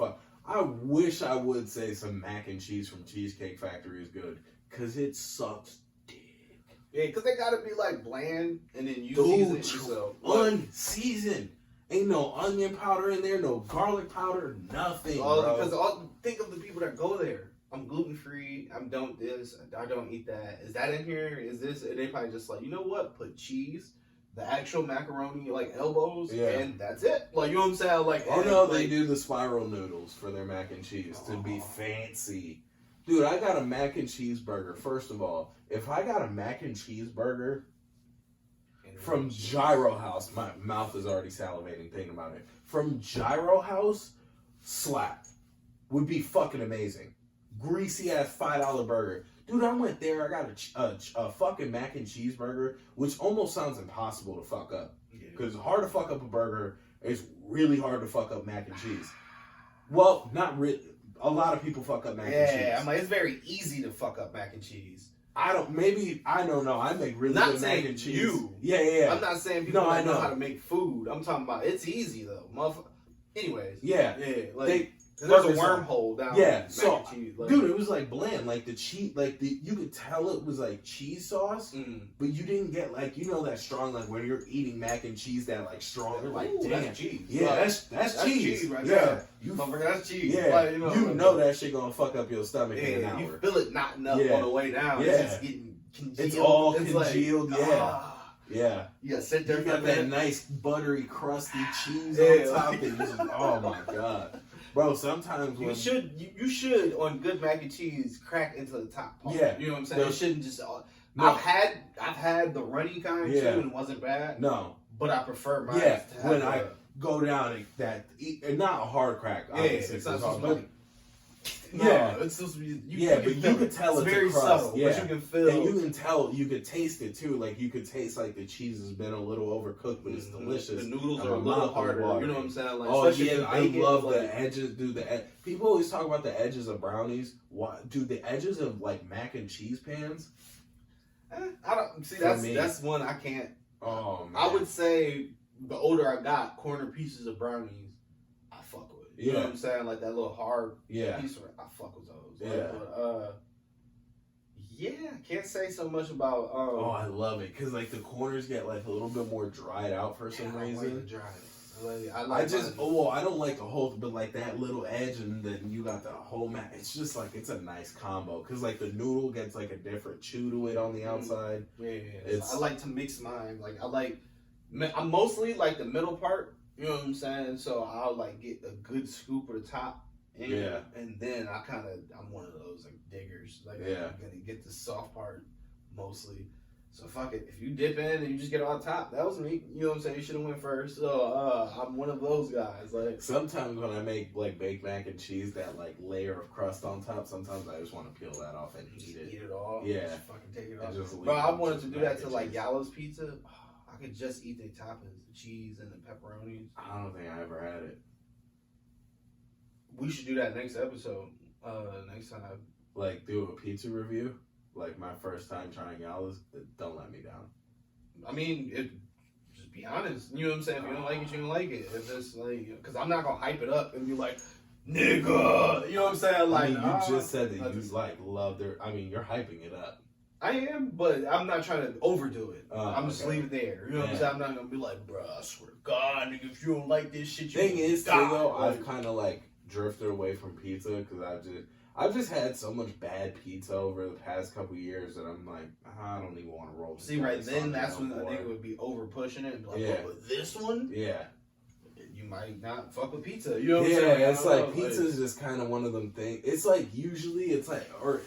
I wish I would say some mac and cheese from Cheesecake Factory is good. Cause it sucks dick. Yeah, because they gotta be like bland and then you Dude, season it yourself. unseasoned. Ain't no onion powder in there, no garlic powder, nothing. Bro. Because think of the people that go there. I'm gluten free. I don't this. I don't eat that. Is that in here? Is this? And they probably just like, you know what? Put cheese, the actual macaroni, like elbows, and that's it. Like, you know what I'm saying? Like, oh no, they do the spiral noodles for their mac and cheese to be fancy. Dude, I got a mac and cheese burger. First of all, if I got a mac and cheese burger from Gyro House, my mouth is already salivating thinking about it. From Gyro House, slap. Would be fucking amazing. Greasy ass $5 burger. Dude, I went there, I got a fucking mac and cheese burger, which almost sounds impossible to fuck up. Because it's hard to fuck up a burger, it's really hard to fuck up mac and cheese. Well, not really. A lot of people fuck up mac and cheese. Yeah, I'm like, it's very easy to fuck up mac and cheese. I don't know. I make really Not good mac saying and cheese. you. Yeah. I'm not saying people I don't know how to make food. I'm talking about it's easy though, motherfucker. Anyways. Yeah. Like there's a burgers are- wormhole down. Yeah, mac so, and cheese. Like, dude, it was like bland. Like the cheese, you could tell it was like cheese sauce, but you didn't get like, you know, that strong, like when you're eating mac and cheese, that like strong, like, ooh, damn. that's cheese. Yeah, Like, that's cheese. right Yeah. there. You, Motherfucker, that's cheese. yeah, Like, you know that shit gonna fuck up your stomach in an Yeah, hour. you feel it knotting up Yeah. on the way down. Yeah. It's just getting congealed. It's all like, congealed, yeah. Yeah. You gotta sit there You for a got that minute. nice buttery, crusty cheese Yeah, on top. like- And you just, oh my god. Bro, sometimes when... You should on good mac and cheese crack into the top part. Yeah. You know what I'm saying? No. It shouldn't just. No. I've had the runny kind Yeah. too, and it wasn't bad. No. But I prefer mine. Yeah, to have when the- I go down and not a hard crack, obviously. it's not hard, supposed but to be. Yeah. it's supposed to be. but you could tell it's very a crust. subtle, Yeah. but you can feel. And you can tell, you could taste it too. Like you could taste like the cheese has been a little overcooked, but it's delicious. The noodles And are a my little mouth is harder. You watering. know what I'm saying? Like, Oh especially yeah, if I you bake it, love like, the edges, dude. People always talk about the edges of brownies. What, dude? The edges of like mac and cheese pans. I don't see. For me. That's one I can't. Oh man. I would say the older I got, corner pieces of brownies, I fuck with. You know Yeah. what I'm saying? Like that little hard Yeah. piece, I fuck with those. Like, Yeah. but, yeah, I can't say so much about. Oh, I love it because like the corners get like a little bit more dried out for some reason. I just I don't like the whole, but like that little edge, and then you got the whole mat. It's just like it's a nice combo because like the noodle gets like a different chew to it on the outside. Yeah, It's- I like to mix mine. Like I'm mostly like the middle part. You know what I'm saying? So I'll like get a good scoop of the top. Yeah. And then I'm one of those like diggers. Like Yeah. I'm gonna get the soft part mostly. So fuck it. If you dip in and you just get on top, that was me. You know what I'm saying? You should have went first. So I'm one of those guys. Like Sometimes when I make like baked mac and cheese, that like layer of crust on top, sometimes I just want to peel that off and just eat it. eat it all. Yeah. Just fucking take it And off. just leave Bro, I it wanted just to do mac that to and like cheese. Gallows Pizza. I could just eat the toppings, the cheese and the pepperonis. I don't think I ever had it. We should do that next episode. Next time. Like do a pizza review. Like my first time trying Gallows, don't let me down. I mean, just be honest. You know what I'm saying? If you don't like it, you don't like it. If it's like, because I'm not gonna hype it up and be like, nigga. You know what I'm saying? Like, I mean, you nah, just said that I you just- like love their. I mean, you're hyping it up. I am, but I'm not trying to overdo it. I'm just okay. leave it there. You know what I'm Yeah. saying? I'm not gonna be like, bro, I swear to God, nigga, if you don't like this shit, you Thing is, too, die. though, Like, I've kind of like drifted away from pizza because I've just had so much bad pizza over the past couple years that I'm like, I don't even want to roll. see, right then, that's when I think it would be over pushing it and be like, Yeah. oh, but this one, Yeah, you might not fuck with pizza. You know what I'm yeah. saying? I It's don't like know, pizza's just kind of one of them things. It's like usually it's like, or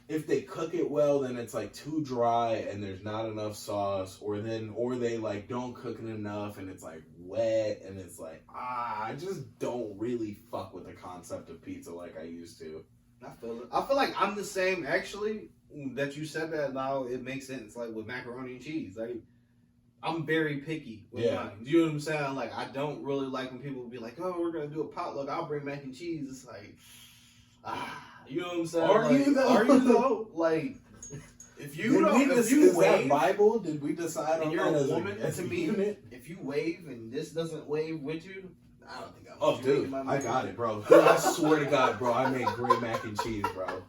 if they cook it well, then it's like too dry and there's not enough sauce, or they like don't cook it enough and it's like wet and it's like I just don't really fuck with the concept of pizza like I used to. I feel it. I feel like I'm the same. Actually, that you said that now, it makes sense. Like with macaroni and cheese, like I'm very picky with mine. You know what I'm saying? Like, I don't really like when people be like, "Oh, we're gonna do a potluck. I'll bring mac and cheese." It's like, you know what I'm saying? Are you though? Are you though? Like, if you is wave, that Bible? Did we decide and on you're that a as woman as to a me, unit? if you wave and this doesn't wave with you, I don't think I'm. Oh, dude, I got it, bro. Dude, I swear to God, bro, I make great mac and cheese, bro.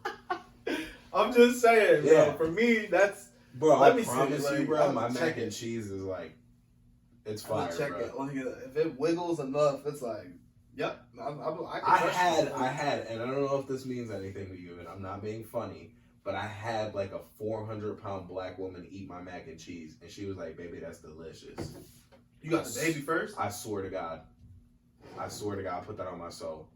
I'm just saying, bro. Yeah. For me, that's. Bro, Let I me see, promise like, you, bro, I'm my gonna mac check and it. cheese is like, it's I'm gonna fire, check bro. it. Like, if it wiggles enough, it's like, yep. I had, and I don't know if this means anything to you, and I'm not being funny, but I had like a 400-pound black woman eat my mac and cheese, and she was like, "Baby, that's delicious." You got the baby first? I swear to God. I put that on my soul.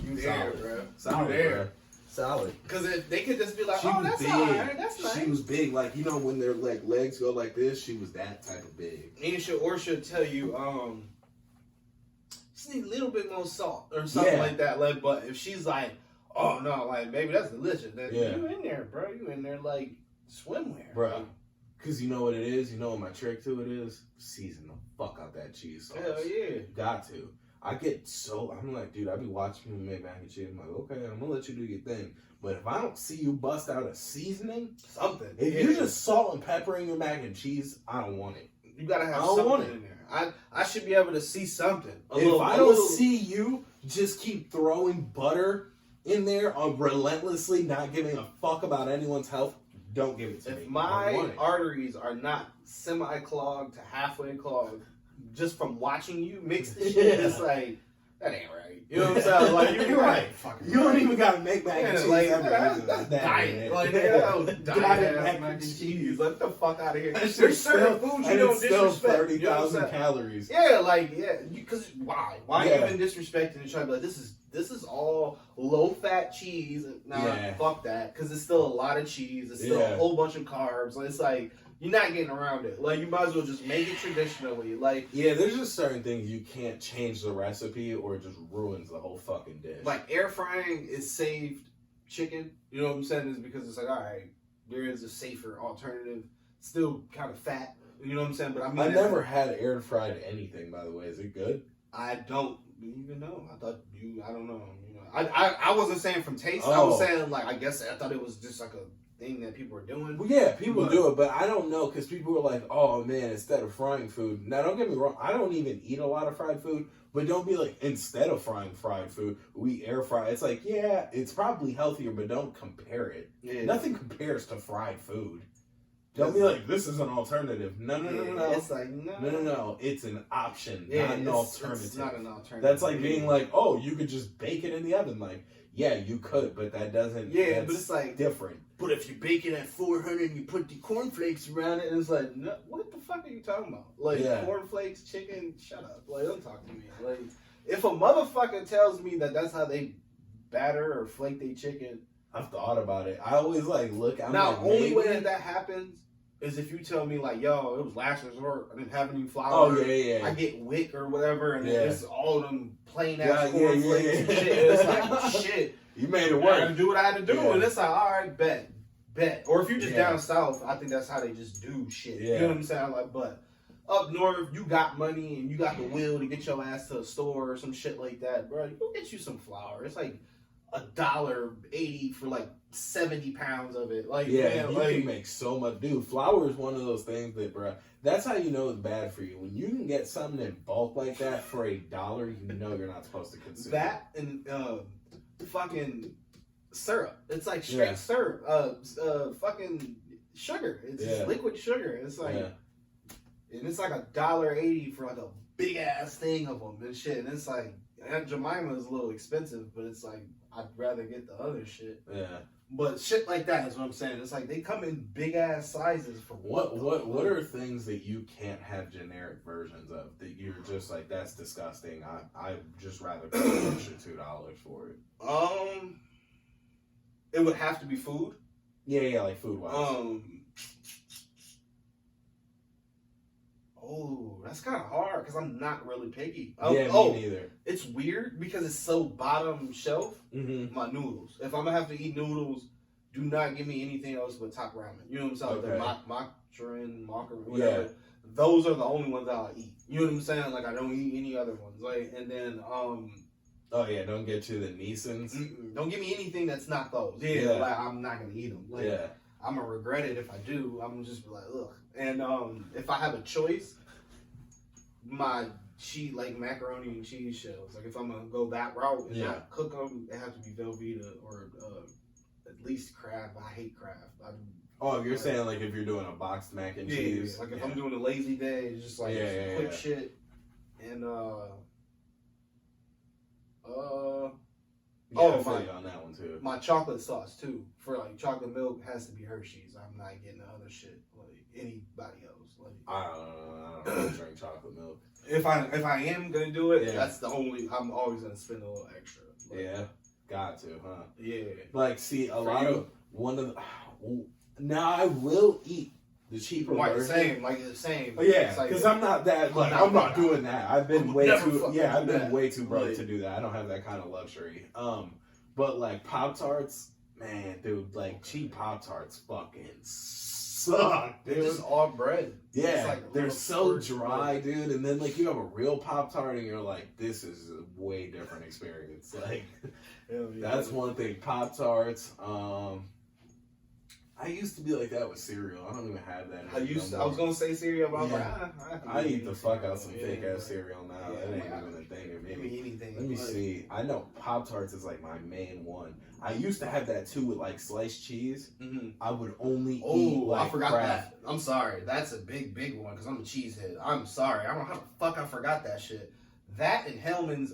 You there, bro. Solid, You there. bro. Solid. Because they could just be like, She oh, was that's big. alright, that's nice. She was big, like, you know when their like legs go like this. She was that type of big. And she'll tell you, just need a little bit more salt or something like that. Like, but if she's like, oh no, like, baby, that's delicious. Then you in there, bro. You in there like swimwear, bro. Because you know what it is. You know what my trick to it is. Season the fuck out that cheese sauce. Hell yeah. Got to. I'm like, dude, I be watching people make mac and cheese. I'm like, okay, I'm gonna let you do your thing. But if I don't see you bust out a seasoning, something. If you're just salt and peppering your mac and cheese, I don't want it. You gotta have something in there. I should be able to see something. If I don't see you just keep throwing butter in there relentlessly, not giving a fuck about anyone's health, don't give it to me. If my arteries are not semi-clogged to halfway clogged, just from watching you mix the shit, it's like, that ain't right. You know what I'm saying? Like, you're right. You don't even gotta make mac and cheese. Like, ever. that's diet. Like, diet mac and cheese. Let the fuck out of here. There's certain foods you don't disrespect. 30,000 calories. Yeah, like, because why? Why even disrespect it and try to be like, this is all low-fat cheese. Nah, fuck that. Because it's still a lot of cheese. It's still a whole bunch of carbs. Like, it's like, you're not getting around it. Like, you might as well just make it traditionally. Like, there's just certain things you can't change the recipe or it just ruins the whole fucking dish. Like, air frying is saved chicken. You know what I'm saying? Is because it's like, all right, there is a safer alternative. Still kind of fat. You know what I'm saying? But I mean, I never had air fried anything. By the way, is it good? I don't even know. I thought I don't know. You know, I wasn't saying from taste. I was saying like, I guess I thought it was just like a thing that people are doing. Well, yeah, people do it, but I don't know because people are like, "Oh man, instead of frying food." Now, don't get me wrong, I don't even eat a lot of fried food, but don't be like, instead of frying fried food, we air fry. It's like, yeah, it's probably healthier, but don't compare it. Yeah. Nothing compares to fried food. Don't be like, this is an alternative. No. It's like, no. It's an option, not an alternative. It's not an alternative. That's like being like, oh, you could just bake it in the oven. Like, yeah, you could, but that doesn't. Yeah, but it's like different. But if you bake it at 400 and you put the cornflakes around it, it's like, no, what the fuck are you talking about? Like, cornflakes, chicken, shut up. Like, don't talk to me. Like, if a motherfucker tells me that that's how they batter or flake their chicken, I've thought about it. I always like look. Now, only way that happens is if you tell me like, yo, it was last resort. I didn't have any flour. Oh yeah. I get wick or whatever, and then it's all of them plain ass cornflakes and shit. It's like shit. You made it work. I had to do what I had to do, and it's like, all right, bet. Or if you just down south, I think that's how they just do shit. You know what I'm saying? Like, but up north, you got money and you got the will to get your ass to a store or some shit like that, bro. You go get you some flour. It's like $1.80 for like 70 pounds of it. Like, man, you can make so much. Dude, flour is one of those things that, bro, that's how you know it's bad for you. When you can get something in bulk like that for $1, you know you're not supposed to consume that. And fucking syrup. It's like straight syrup. Fucking sugar. It's just liquid sugar. It's like, and it's like $1.80 for like a big ass thing of them and shit. And it's like, Aunt Jemima is a little expensive, but it's like, I'd rather get the other shit. Yeah. But shit like that is what I'm saying. It's like they come in big ass sizes for what are things that you can't have generic versions of that you're just like, that's disgusting. I just rather pay an extra $2 for it. It would have to be food. Yeah, like food wise. Oh, that's kind of hard because I'm not really picky. Me neither. It's weird because it's so bottom shelf. Mm-hmm. My noodles. If I'm gonna have to eat noodles, do not give me anything else but top ramen. You know what I'm saying? Okay. My Mockerin, whatever. Yeah. Those are the only ones I'll eat. You know what I'm saying? Like I don't eat any other ones. Like and then Oh yeah, don't get you the Neesons. don't give me anything that's not those. Yeah, Yeah. like I'm not gonna eat them. Like, Yeah. I'm gonna regret it if I do. I'm gonna just be like, ugh. And if I have a choice, my like macaroni and cheese shells. Like if I'm gonna go that route and not cook them, it has to be Velveeta or at least Kraft. I hate Kraft. Oh, if you're saying like if you're doing a boxed mac and cheese. Like if I'm doing a lazy day, it's just like quick shit. And I feel you on that one too. My chocolate sauce too. For like chocolate milk has to be Hershey's. I'm not getting the other shit like anybody else. Like I don't really drink chocolate milk. if I am gonna do it, Yeah. that's the only. I'm always gonna spend a little extra. Like, Yeah, got to, huh? Yeah. Like, see, a For lot you? of one of the. Now I will eat the cheaper Like the version. same, like the same. Oh, yeah, It's like- because I'm not that. Like, I'm I'm not not- doing that. I've been I'm way never too. fucking Yeah, I've do been that. way too broke Like- to do that. I don't have that kind of luxury. But like Pop Tarts, man, dude, like cheap Pop Tarts fucking suck, dude. It's just all bread. Yeah, It's like they're little so squirts, dry, dude. And then like you have a real Pop Tart, and you're like, this is a way different experience. Like Hell yeah. that's one thing. Pop Tarts. I used to be like that with cereal. I don't even have that. I was gonna say cereal, but I was Yeah. like, I eat the fuck out some Yeah, fake yeah. ass cereal now. Yeah, That ain't yeah. even a thing to Give me. me anything. Let me Like, see. I know Pop Tarts is like my main one. I used to have that too with like sliced cheese. mhm. I would only eat Oh, like I forgot Kraft. that. I'm sorry. That's a big one because I'm a cheesehead. I'm sorry. I don't know how the fuck I forgot that shit. That and Hellman's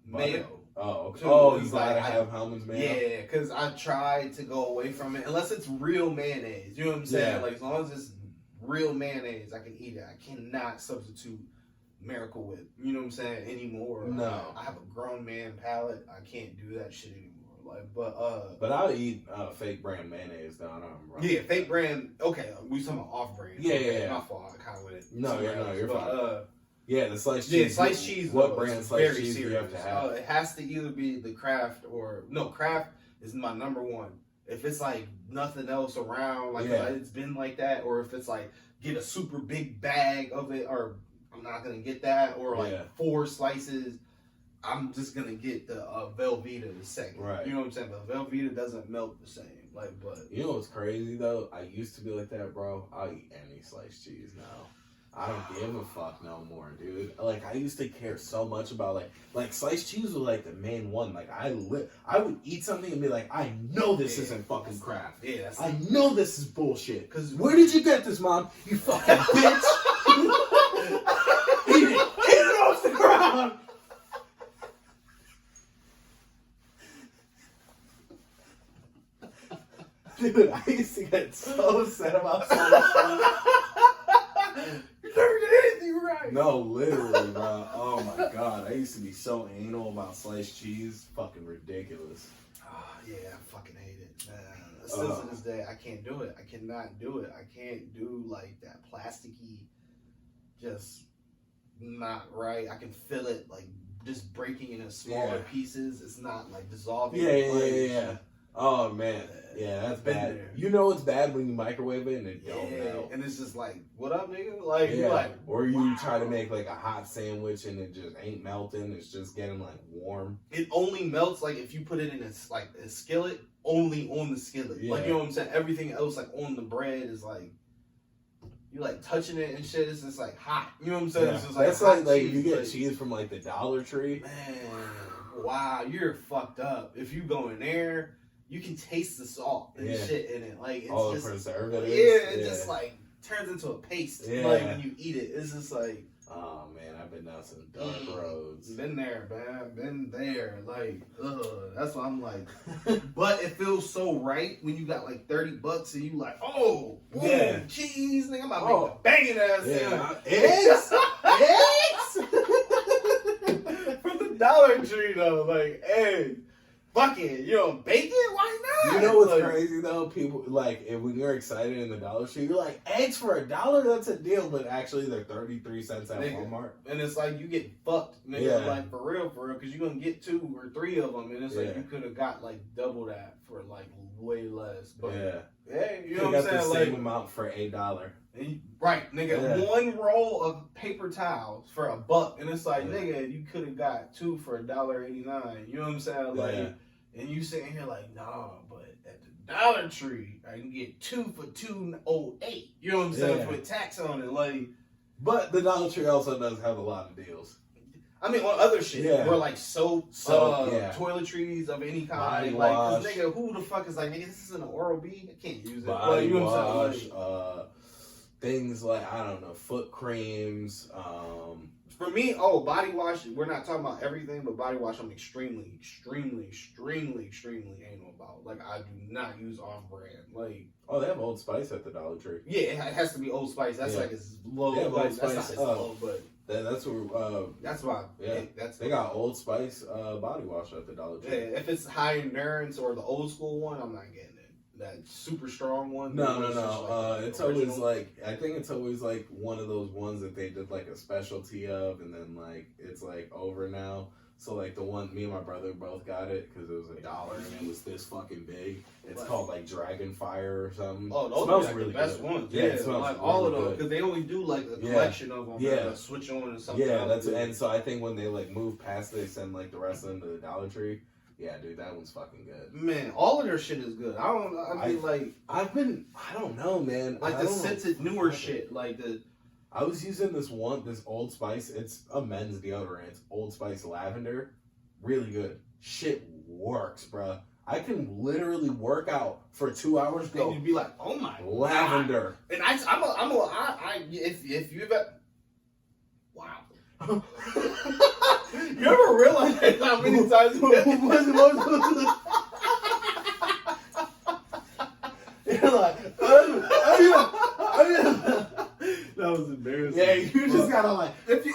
mayo. Oh, okay. Too, Oh, it's you gotta like, have Hellman's mayo. Yeah, because I tried to go away from it unless it's real mayonnaise. You know what I'm saying? Yeah. Like as long as it's real mayonnaise, I can eat it. I cannot substitute Miracle Whip. You know what I'm saying? Anymore. No. I have a grown man palate. I can't do that shit anymore. Like, But I'll eat fake brand mayonnaise though. I don't know. yeah, fake brand. Okay, we talking about off brand. Yeah, okay, yeah, yeah. My fault. I kind of went it. No, somewhere no, else. you're But, fine. Yeah, the sliced Yeah, cheese. sliced cheese. What though, brand is sliced very cheese do you have to serious. have? It has to either be the Kraft or no. Kraft is my number one. If it's like nothing else around, like Yeah. it's been like that, or if it's like get a super big bag of it, or I'm not gonna get that, or like Yeah. 4 slices. I'm just gonna get the Velveeta the second. Right. You know what I'm saying? But Velveeta doesn't melt the same. Like, but You know what's crazy though? I used to be like that, bro. I'll eat any sliced cheese now. I don't give a fuck no more, dude. Like I used to care so much about like sliced cheese was like the main one. Like I would eat something and be like, I know this Yeah. isn't fucking Kraft. yeah, that's I know this is bullshit. 'Cause- Where did you get this, Mom? You fucking bitch! Eat it off the ground. Dude, I used to get so upset about sliced cheese. You never get anything right. No, literally, bro. Oh my god, I used to be so anal about sliced cheese. Fucking ridiculous. Oh, yeah, I fucking hate it, man. Still to this day, I can't do it. I cannot do it. I can't do like that plasticky, just not right. I can feel it like just breaking into smaller Yeah. pieces. It's not like dissolving. Yeah, yeah, Like, yeah, yeah. Oh man, yeah, that's Been bad. there. You know it's bad when you microwave it and it Yeah, don't melt. and it's just like, what up, nigga? Like, Yeah. you like, Or you wow. try to make like a hot sandwich and it just ain't melting. It's just getting like warm. It only melts like if you put it in a skillet, only on the skillet. Yeah. Like, you know what I'm saying? Everything else like on the bread is like, you like touching it and shit. It's just like hot. You know what I'm saying? Yeah. It's just That's hot like cheese, you get but- cheese from like the Dollar Tree. Man, wow, you're fucked up. If you go in there, you can taste the salt and Yeah. shit in it. Like, it's All the just, preservatives. yeah, it just like turns into a paste. Yeah. Like when you eat it, it's just like, Oh man, I've been down some dark roads. been there, man, been there. Like, ugh, that's what I'm like. But it feels so right when you got like $30 and you like, oh, ooh, Yeah. cheese, nigga, I'm about to Oh. make a banging ass Yeah. sandwich. Eggs. From the Dollar Tree though, like, hey, fuck it, you know, bacon, why not? You know what's Like, crazy though? People like when you're excited in the Dollar Tree, you're like, eggs for $1, that's a deal, but actually they're 33 cents at Nigga. Walmart. And it's like you get fucked, nigga, Yeah. like for real, because you're gonna get 2 or 3 of them, and it's like Yeah. you could have got like double that for like way less. But Yeah. Hey, you They know got what I'm the saying? same Like, amount for $8. right, nigga, Yeah. one roll of paper towels for $1, and it's like, Yeah. nigga, you could have got 2 for $1.89. You know what I'm saying? Like, Yeah. and you sitting here like, nah, but at the Dollar Tree, I can get 2 for $2.08. You know what I'm saying? Yeah. With tax on it, like. But the Dollar Tree also does have a lot of deals. I mean, on other shit, Yeah. where like soap, Yeah. toiletries of any kind, Body like, wash. 'cause nigga, who the fuck is like, nigga, this is an Oral-B, I can't use it. Body Like, you know what I'm wash, saying? Like, things like, I don't know, foot creams. for me, body wash. We're not talking about everything, but body wash, I'm extremely anal about. Like, I do not use off brand. Like, Oh, they have Old Spice at the Dollar Tree. yeah, it has to be Old Spice. That's Yeah. like it's low. Yeah, low. Old That's Spice, not as low, but That's where. that's why. Yeah. They got Old Spice body wash at the Dollar Yeah, Tree. if it's high endurance or the old school one, I'm not getting it. That super strong one. No. it's just like It's original. always like, I think it's always like one of those ones that they did like a specialty of, and then like it's like over now. So like the one, me and my brother both got it because it was $1 and it was this fucking big. It's Right. called like Dragon Fire or something. Oh, It those smells are like really the best good. ones. Yeah, Yeah, it smells like all of really them good. because they only do like a Yeah. collection of them. Yeah. Like, switch on and something. Yeah, else. and so I think when they like move past this and like the rest of them to the Dollar Tree, yeah, dude, that one's fucking good. Man, all of their shit is good. I mean, like I don't know, man. the I don't know. scented newer shit, like the. I was using this Old Spice. It's a men's deodorant. It's Old Spice Lavender. Really good. Shit works, bruh. I can literally work out for 2 hours. And Go you'd be like, oh my lavender. God. And if you've wow. You ever realize how many times You're like, that was embarrassing. yeah, you just gotta like, if you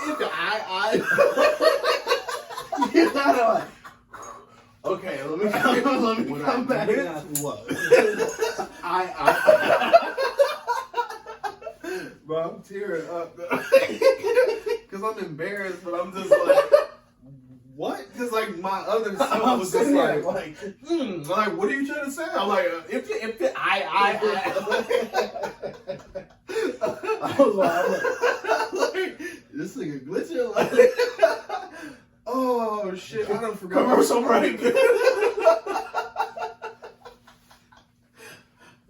you gotta like. Okay, let me come back. what? Bro, I'm tearing up because I'm embarrassed, but I'm just like, what? Because like my other self was just like, like, what are you trying to say? I'm like, if I was like, like, this nigga glitching like, oh shit, I done forgot. commercial break.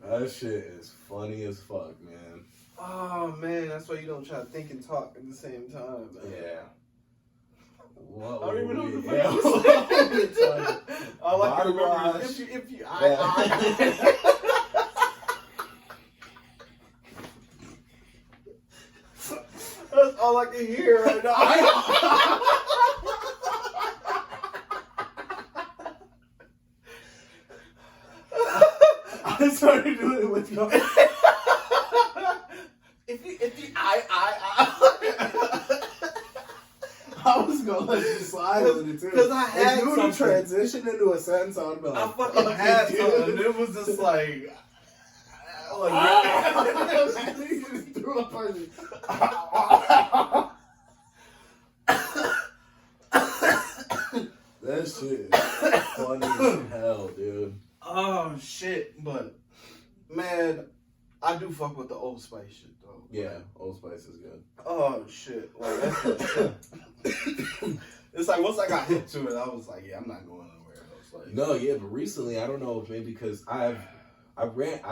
That shit is funny as fuck, man. Oh man, that's why you don't try to think and talk at the same time, man. Yeah. What I don't even know were what we- the fuck you said. All I can Body remember wash. is if you That's all I can hear right now. I started doing it with your. if you I was gonna let you slide with it too. 'Cause I had if you would have something. transitioned into a sentence, I'd be like, I fucking had dude. something. And it was just like You just threw up on me. That shit is funny as hell, dude. oh shit. But man, I do fuck with the Old Spice shit though. Yeah, Old Spice is good. Oh shit. Like that's it's like once I got hip to it, I was like, yeah, I'm not going nowhere else. Like No, yeah, but recently I don't know if maybe because I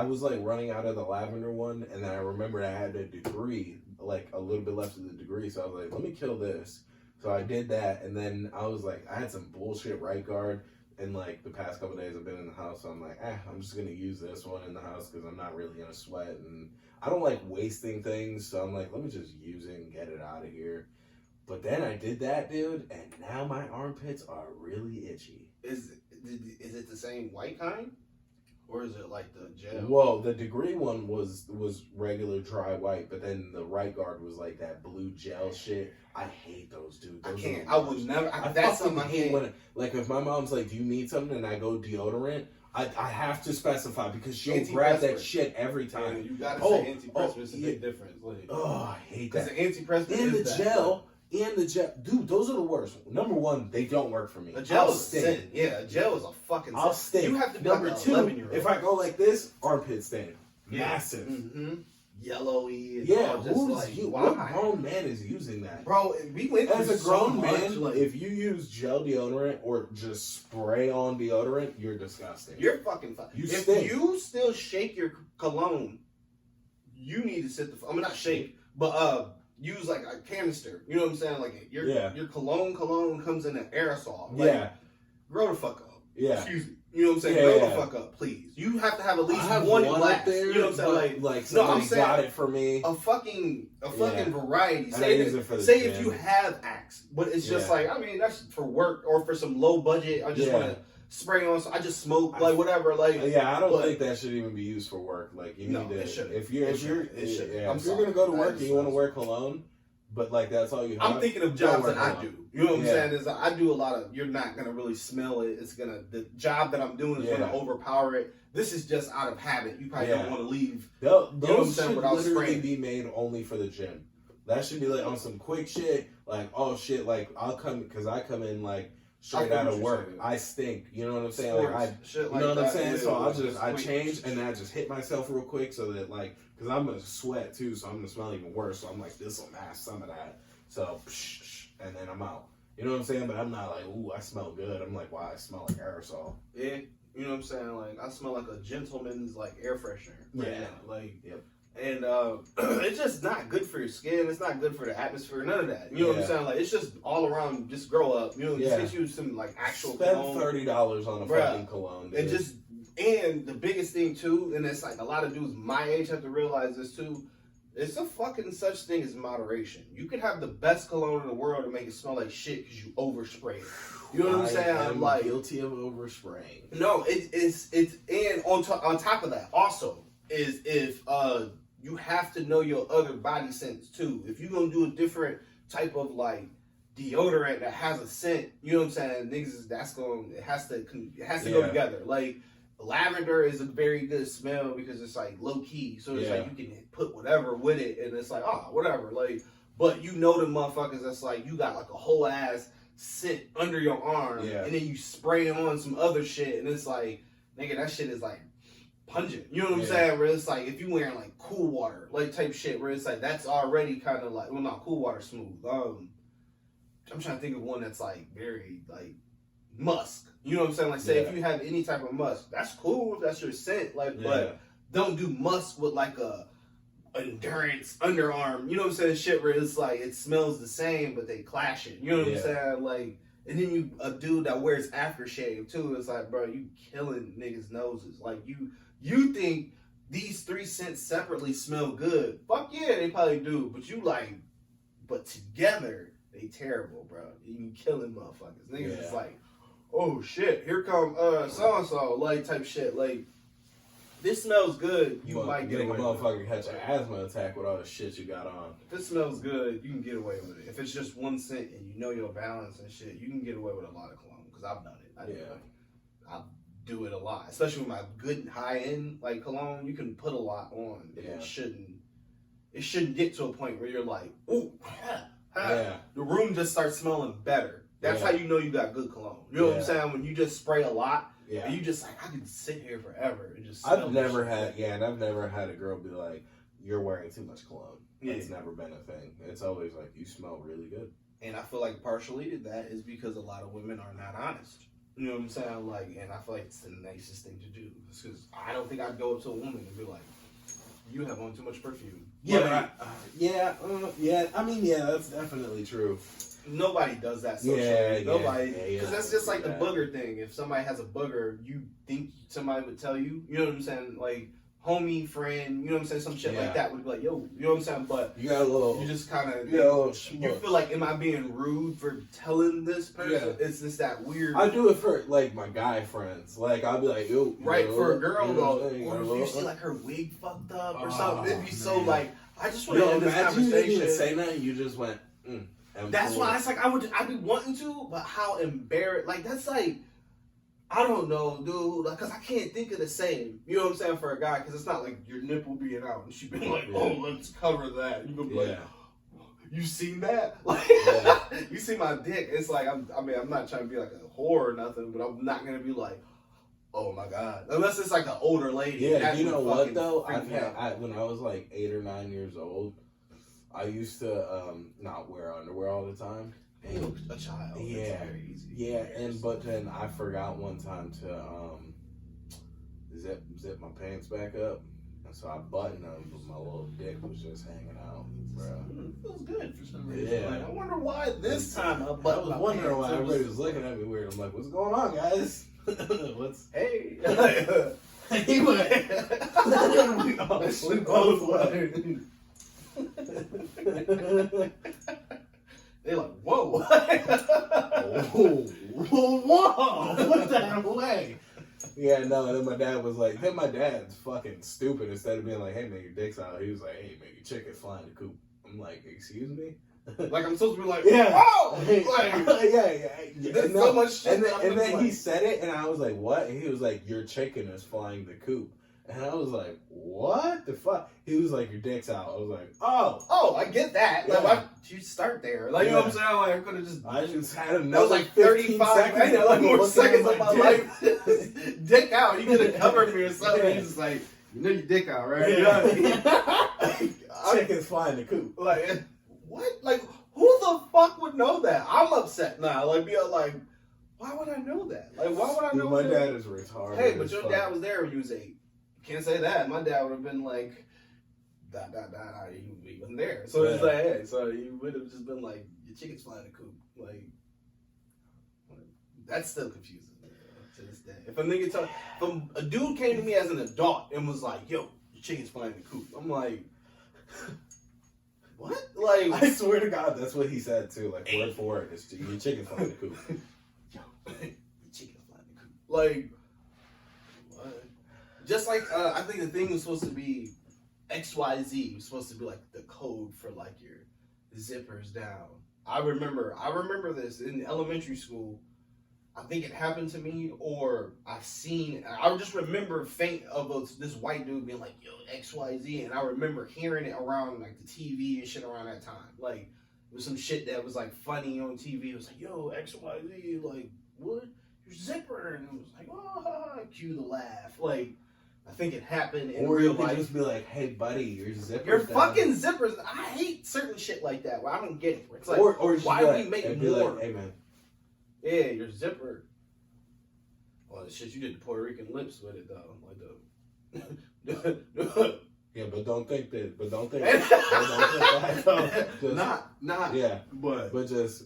was like running out of the lavender one, and then I remembered I had a degree, like a little bit left of the degree, so I was like, let me kill this. So I did that, and then I was like, I had some bullshit right guard, and like the past couple days I've been in the house, so I'm like, I'm just gonna use this one in the house because I'm not really gonna sweat, and I don't like wasting things, so I'm like, let me just use it and get it out of here. But then I did that, dude, and now my armpits are really itchy. is it the same white kind? Or is it like the gel? Well, the degree one was regular dry white, but then the right guard was like that blue gel shit. I hate those, dude. I Those can't. are I the would worst. never. I That's fucking something I hate can't. when, like, if my mom's like, "Do you need something?" and I go deodorant, I have to specify because she'll grab that Antiperspirant. shit every Yeah, time. you gotta Oh, say antiperspirant. It's a big difference. Like, Oh, I hate because that. the antiperspirant And the is that. gel, and the gel, dude, those are the worst. Number one, they don't work for me. A gel I'll is a sin. Yeah, a gel is a fucking sin. I'll stink. You have to be Number like an two, 11-year-old. if I go like this, armpit stain. Yeah. Massive. Mm-hmm. Yellowy. And Yeah, all just who's like, what why? grown man is using that? Bro, we went As through a grown so much, man, like, if you use gel deodorant or just spray on deodorant, you're disgusting. you're fucking fine. You If stink. you still shake your cologne, you need to sit the. I mean, not shake, but use like a canister. You know what I'm saying? Like your cologne comes in an aerosol. Like, Yeah, grow the fuck up. yeah. Excuse me. You know what I'm saying? Yeah, Grow yeah. the fuck up, please. You have to have at least I have one up glass. there, You know what I'm saying? but, like no, I'm somebody saying got it for me. a fucking Yeah. variety. I Say, use it for the say gym. if you have Axe, but it's just Yeah. like, I mean, that's for work or for some low budget. I just Yeah. want to spray on. So I just smoke like whatever. Like Yeah, I don't but- think that should even be used for work. Like you No, need to. it shouldn't. If you're It if you're shouldn't. It shouldn't. yeah, I'm if you're sorry. gonna go to That work is and you want to so wear cologne, but like that's all you have. I'm thinking of don't jobs wear that I cologne. do. You know what I'm Yeah. saying? Is I do a lot of. You're not gonna really smell it. It's gonna the job that I'm doing is Yeah. gonna overpower it. This is just out of habit. You probably Yeah. don't want to leave. Those You know what I'm saying, should without literally spraying. be made only for the gym. That should be like on some quick shit. Like oh shit, like I'll come because I come in like straight I out feel of what you're work. saying. I stink. You know what I'm saying? Like I. Sports, shit You like know what I'm that, saying? yeah, So I'll it's just I quick. change and then I just hit myself real quick so that like because I'm gonna sweat too, so I'm gonna smell even worse. So I'm like this will mask some of that. So and then I'm out. You know what I'm saying? But I'm not like ooh I smell good. I'm like wow I smell like aerosol. Yeah, you know what I'm saying? Like I smell like a gentleman's like air freshener. Right Yeah. now. Like Yep. and it's just not good for your skin. It's not good for the atmosphere. None of that. You know what I'm Yeah. saying? Like it's just all around. Just grow up. You know, Yeah. just get you some like actual Spend cologne. $30 on a Bruh. fucking cologne. Dude. And just and the biggest thing too, and it's like a lot of dudes my age have to realize this too. It's a fucking such thing as moderation. You can have the best cologne in the world and make it smell like shit because you overspray it. You know what I'm saying? I am Like guilty of overspraying. no, it's and on top of that also is if you have to know your other body scents too. If you're gonna do a different type of like deodorant that has a scent, you know what I'm saying? Niggas, it has to go Yeah. together. Like lavender is a very good smell because it's like low key, so it's Yeah. like you can put whatever with it, and it's like whatever. Like, but you know the motherfuckers that's like you got like a whole ass scent under your arm, Yeah. and then you spray on some other shit, and it's like nigga that shit is like pungent. You know what I'm Yeah. saying? Where it's like if you wearing like cool water, like type shit, where it's like that's already kind of like not cool water smooth. I'm trying to think of one that's like very like musk. You know what I'm saying? Like say Yeah. if you have any type of musk, that's cool if that's your scent. Like, Yeah. but don't do musk with like a endurance underarm. You know what I'm saying? Shit where it's like it smells the same, but they clashing. You know what I'm Yeah. saying? Like, and then a dude that wears aftershave too. It's like, bro, you killing niggas' noses. Like you think these 3 scents separately smell good? Fuck yeah, they probably do. But you like, but together they terrible, bro. You killing motherfuckers. Niggas is Yeah. like, oh shit, here come so and so, like type shit. Like this smells good, you But might get getting a away with it. motherfucker catch an asthma attack with all the shit you got on. If it smells good, you can get away with it. If it's just one scent and you know your balance and shit, you can get away with a lot of cologne. Because I've done it. I do it a lot, especially with my good high end like cologne. You can put a lot on. And Yeah. it shouldn't get to a point where you're like, ooh, Yeah. the room just starts smelling better. That's Yeah. how you know you got good cologne. You know what I'm Yeah. saying? When you just spray a lot, Yeah. and you just like, I can sit here forever and just smell I've this never shit. had, and I've never had a girl be like, "You're wearing too much cologne." Yeah. It's never been a thing. It's always like, "You smell really good." And I feel like partially that is because a lot of women are not honest. You know what I'm saying? Like, and I feel like it's the nicest thing to do. Because I don't think I'd go up to a woman and be like, "You have on too much perfume." Like, yeah. I mean, yeah, that's definitely true. nobody does that socially. Yeah, yeah, nobody, yeah, because yeah. that's just like the Yeah. booger thing. If somebody has a booger, you think somebody would tell you. You know what I'm saying? Like homie, friend. You know what I'm saying? Some shit Yeah. like that would be like, "Yo," you know what I'm saying? But You got a little. you just kind of You got a little. you feel like, am I being rude for telling this person? Yeah. It's just that weird. I do it for like my guy friends. Like I'll be like, "Yo," Right, you for a know, girl you know though, what I'm saying? or if You you know, see like her wig fucked up or Oh, something, it'd be so man. like, I just want to Yo, end this imagine you didn't even conversation. say nothing. You just went. That's why it's like I'd be wanting to, but how embarrassed. Like that's like, I don't know, dude. Like, cause I can't think of the same. You know what I'm saying for a guy, cause it's not like your nipple being out and she be like, Yeah. oh, let's cover that. You gonna be like, Yeah. you seen that? Like, you see my dick? It's like I'm not trying to be like a whore or nothing, but I'm not gonna be like, oh my god, unless it's like an older lady. Yeah, That you know would what fucking though? freak me out. When I was like 8 or 9 years old, I used to not wear underwear all the time. Hey, a child. Yeah, it's very easy. yeah, but then I forgot one time to zip my pants back up, and so I buttoned them, but my little dick was just hanging out, bro. It feels good for some reason. Yeah. Like, I wonder why this time I I buttoned was my wondering pants. why It everybody was looking at me weird. I'm like, what's going on, guys? What's Hey. anyway? We both wondered. They're like, whoa. Whoa! What the way? Yeah, no, and then my dad was like, my dad's fucking stupid. Instead of being like, hey, man, your dick's out, he was like, hey, man, your chicken's flying the coop. I'm like, excuse me? Like, I'm supposed to be like, Yeah. oh! Like, yeah. there's so much shit. And that I'm then like, he said it, and I was like, what? And he was like, your chicken is flying the coop. And I was like, what the fuck? He was like, your dick's out. I was like, oh, I get that. Like, Yeah. why you start there? Like, you know what I'm saying? Like, I could have just. I just had That another was like 15 35 seconds. like more looking seconds at of my dick. life. Dick out. You could have covered me or something. Yeah. He's just like, you know your dick out, right? Yeah. Chicken's flying the coop. Like, what? Like, who the fuck would know that? I'm upset now. Like, be like, why would I know that? Like, why would I know My that? dad is retarded. Hey, but as your fuck. dad was there when you was 8. Can't say that. My dad would have been like, he wasn't there. So it's Yeah. like, hey, so he would have just been like, your chicken's flying the coop. Like, that still confuses me to this day. If a dude came to me as an adult and was like, yo, your chicken's flying the coop, I'm like, what? Like, I swear to God, that's what he said too. Like word for word, it's your chicken's flying the coop. yo, your chicken's flying the coop. Like, what? Just like, I think the thing was supposed to be XYZ was supposed to be like the code for like your zippers down. I remember this in elementary school. I think it happened to me, or I just remember faint of this white dude being like, yo, XYZ, and I remember hearing it around like the TV and shit around that time. Like, it was some shit that was like funny on TV. It was like, yo, XYZ, like, what? Your zipper, and it was like, oh, cue the laugh. Like, I think it happened in Or real you could life. just be like, hey buddy, your zipper's Your down. fucking zippers. I hate certain shit like that where I don't get it. It's like, or just why be do like, we make and be more? like, hey man. Yeah, your zipper. Well, shit, you did the Puerto Rican lips with it though, like the. Yeah, but don't think that. But don't think. Not, that. Just, not. yeah, but just.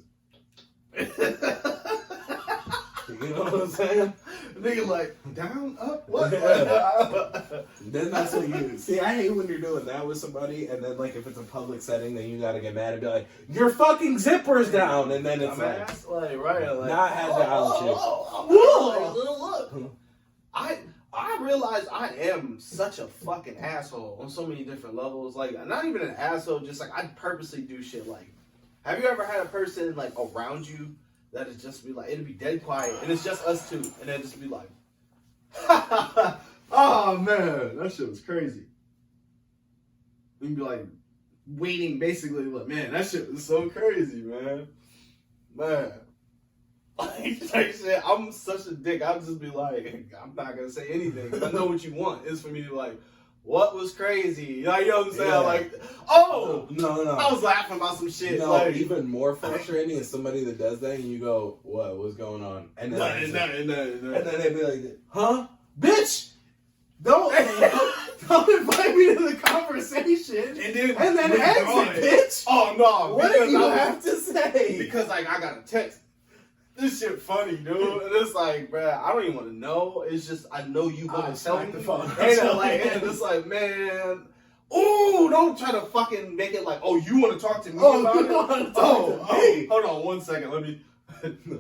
You know what I'm saying? Nigga, like down, up, what? Then that's what you see. I hate when you're doing that with somebody, and then like if it's a public setting, then you gotta get mad and be like, "Your fucking zipper's down," and then it's like, right, like not agile shit. Look. I realize I am such a fucking asshole on so many different levels. Like, not even an asshole, just like I purposely do shit. Like, have you ever had a person like around you that is just be like, it'd be dead quiet, and it's just us two, and then just be like, oh man, that shit was crazy. We'd be like waiting, basically, like, man, that shit was so crazy, man. Like shit, I'm such a dick. I'll just be like, I'm not gonna say anything. I know what you want is for me to be like, what was crazy? Like, you know what I'm saying? Yeah. Like, oh, no. I was laughing about some shit. No, like, even more frustrating is somebody that does that, and you go, "What? What's going on?" And then, nothing. and then they be like, "Huh, bitch? Don't invite me to the conversation." And then exit, bitch. Oh no! What do you have to say? Because like I got a text. This shit funny, dude. And it's like, bruh, I don't even want to know. It's just I know you want to tell me. the phone. And it's like, man, ooh, don't try to fucking make it like, oh, you want to talk to me about you it? want to talk to me? Hold on 1 second. Let me.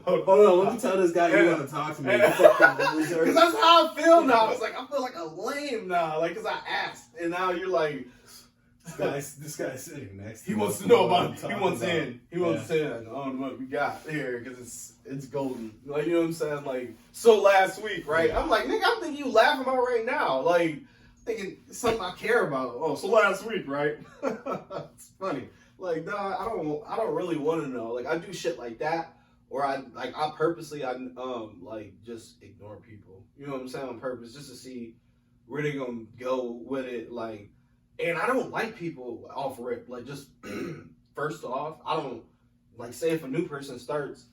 Hold on, let me tell this guy you want to talk to me. You fucking loser. Because that's how I feel now. It's like I feel like a lame now. Like, because I asked, and now you're like, This guy's sitting next to he me. wants to know about it. He Talking wants about- in. He wants in on what we got here because it's golden. Like, you know what I'm saying? Like, so last week, right? Yeah. I'm like, nigga, I'm thinking you laughing about right now. Like, thinking something I care about. Oh, so last week, right? It's funny. Like, nah, I don't really want to know. Like, I do shit like that, or I purposely, like, just ignore people. You know what I'm saying? On purpose, just to see where they gonna go with it. Like, and I don't like people off rip. Like, just first off, I don't like, say if a new person starts,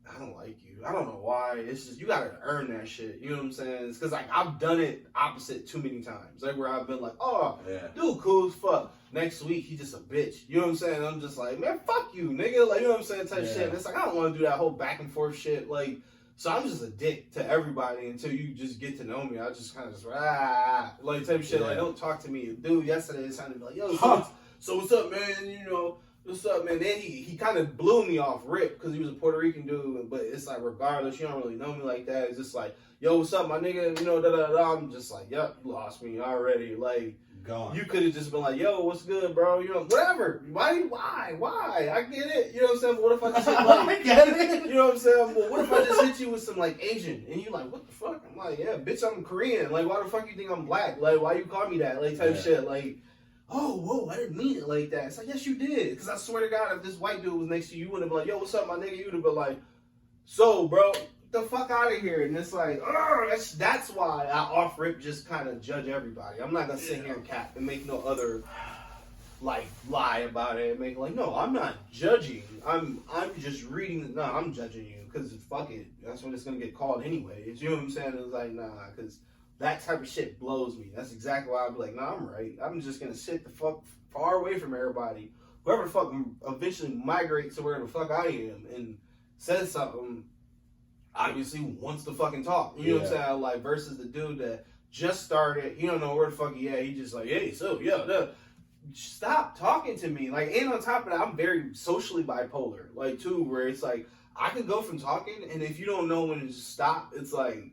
I don't like you. I don't know why. It's just, you gotta earn that shit. You know what I'm saying? It's cause like I've done it opposite too many times. Like where I've been like, oh, Yeah. dude, cool as fuck. Next week he just a bitch. You know what I'm saying? I'm just like, man, fuck you, nigga. Like, you know what I'm saying? Type shit. And it's like, I don't want to do that whole back and forth shit. Like, so I'm just a dick to everybody until you just get to know me. I just kind of just like type shit. Yeah. Like, don't talk to me. Dude, yesterday it sounded like, yo, Huh. so what's up, man? You know. What's up, man? Then he kind of blew me off rip because he was a Puerto Rican dude, but it's like, regardless, you don't really know me like that. It's just like, yo, what's up, my nigga? You know, da da da. I'm just like, yep, you lost me already. Like, Gone. you could have just been like, yo, what's good, bro? You know, whatever. Why? I get it. You know what I'm saying? But what if I just hit, like, I get it. you know what I'm saying? Well, what if I just hit you with some like Asian and you like, what the fuck? I'm like, yeah, bitch, I'm Korean. Like, why the fuck you think I'm black? Like, why you call me that? Like, type Yeah. shit. Like, oh, whoa, I didn't mean it like that. It's like, yes, you did. Because I swear to God, if this white dude was next to you, you wouldn't have been like, yo, what's up, my nigga? You would have been like, so, bro, get the fuck out of here. And it's like, that's why I off rip just kind of judge everybody. I'm not going to sit here and cap and make no other, like, lie about it and make like, no, I'm not judging. I'm just reading. No, I'm judging you because fuck it. That's what it's going to get called anyways. You know what I'm saying? It's like, nah, because that type of shit blows me. That's exactly why I'd be like, nah, I'm right. I'm just gonna sit the fuck far away from everybody. Whoever the fuck eventually migrates to where the fuck I am and says something, obviously wants to fucking talk. You know what I'm saying? Like, versus the dude that just started, he don't know where the fuck he at. He just like, hey, so, yeah, stop talking to me. Like, and on top of that, I'm very socially bipolar. Like, too, where it's like, I can go from talking, and if you don't know when to stop, it's like,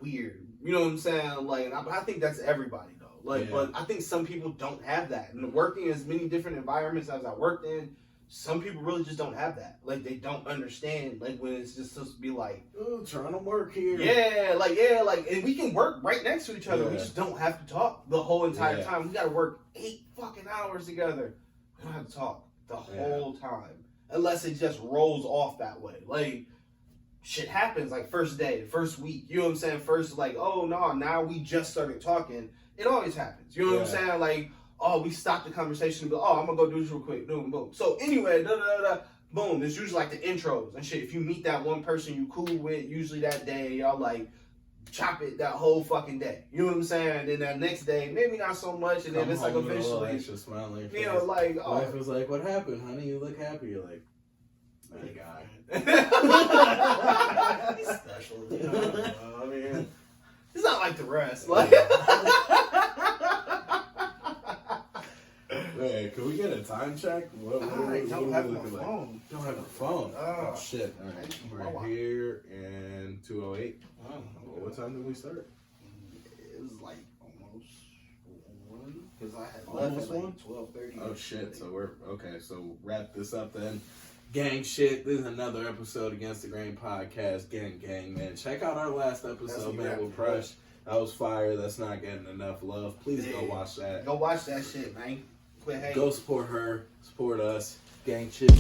weird. You know what I'm saying? Like, I think that's everybody though. Like, but I think some people don't have that. And working as many different environments as I worked in, some people really just don't have that. Like, they don't understand. Like, when it's just supposed to be like, oh, trying to work here. like, and we can work right next to each other. Yeah. We just don't have to talk the whole entire time. We got to work 8 fucking hours together. We don't have to talk the whole time, unless it just rolls off that way. Like, shit happens, like, first day, first week, you know what I'm saying? First, like, oh, no, now we just started talking. It always happens. You know what I'm saying? Like, oh, we stopped the conversation, but, oh, I'm going to go do this real quick. Boom, boom. So, anyway, boom. There's usually, like, the intros and shit. If you meet that one person you cool with, usually that day, y'all, like, chop it that whole fucking day. You know what I'm saying? And then that next day, maybe not so much, and then it's, like, eventually, extra smile on your face. you know, like, oh. Wife was like, what happened, honey? You look happy. You're like, that guy. He's special. You know, I mean, he's not like the rest. Like, Wait, can we get a time check? What I don't have my looking like? phone. Don't have a phone. Oh. Oh shit! All right, we're here and 2:08. What time did we start? It was like almost 1 because I had Almost left at 1? like 12:30. Oh shit! So we're okay. So wrap this up then. Gang shit. This is another episode Against the Grain podcast. Gang, man. Check out our last episode, man, with Prush. That was fire. That's not getting enough love. Please go watch that. Go watch that shit, man. Quit hating. Go support her. Support us. Gang shit.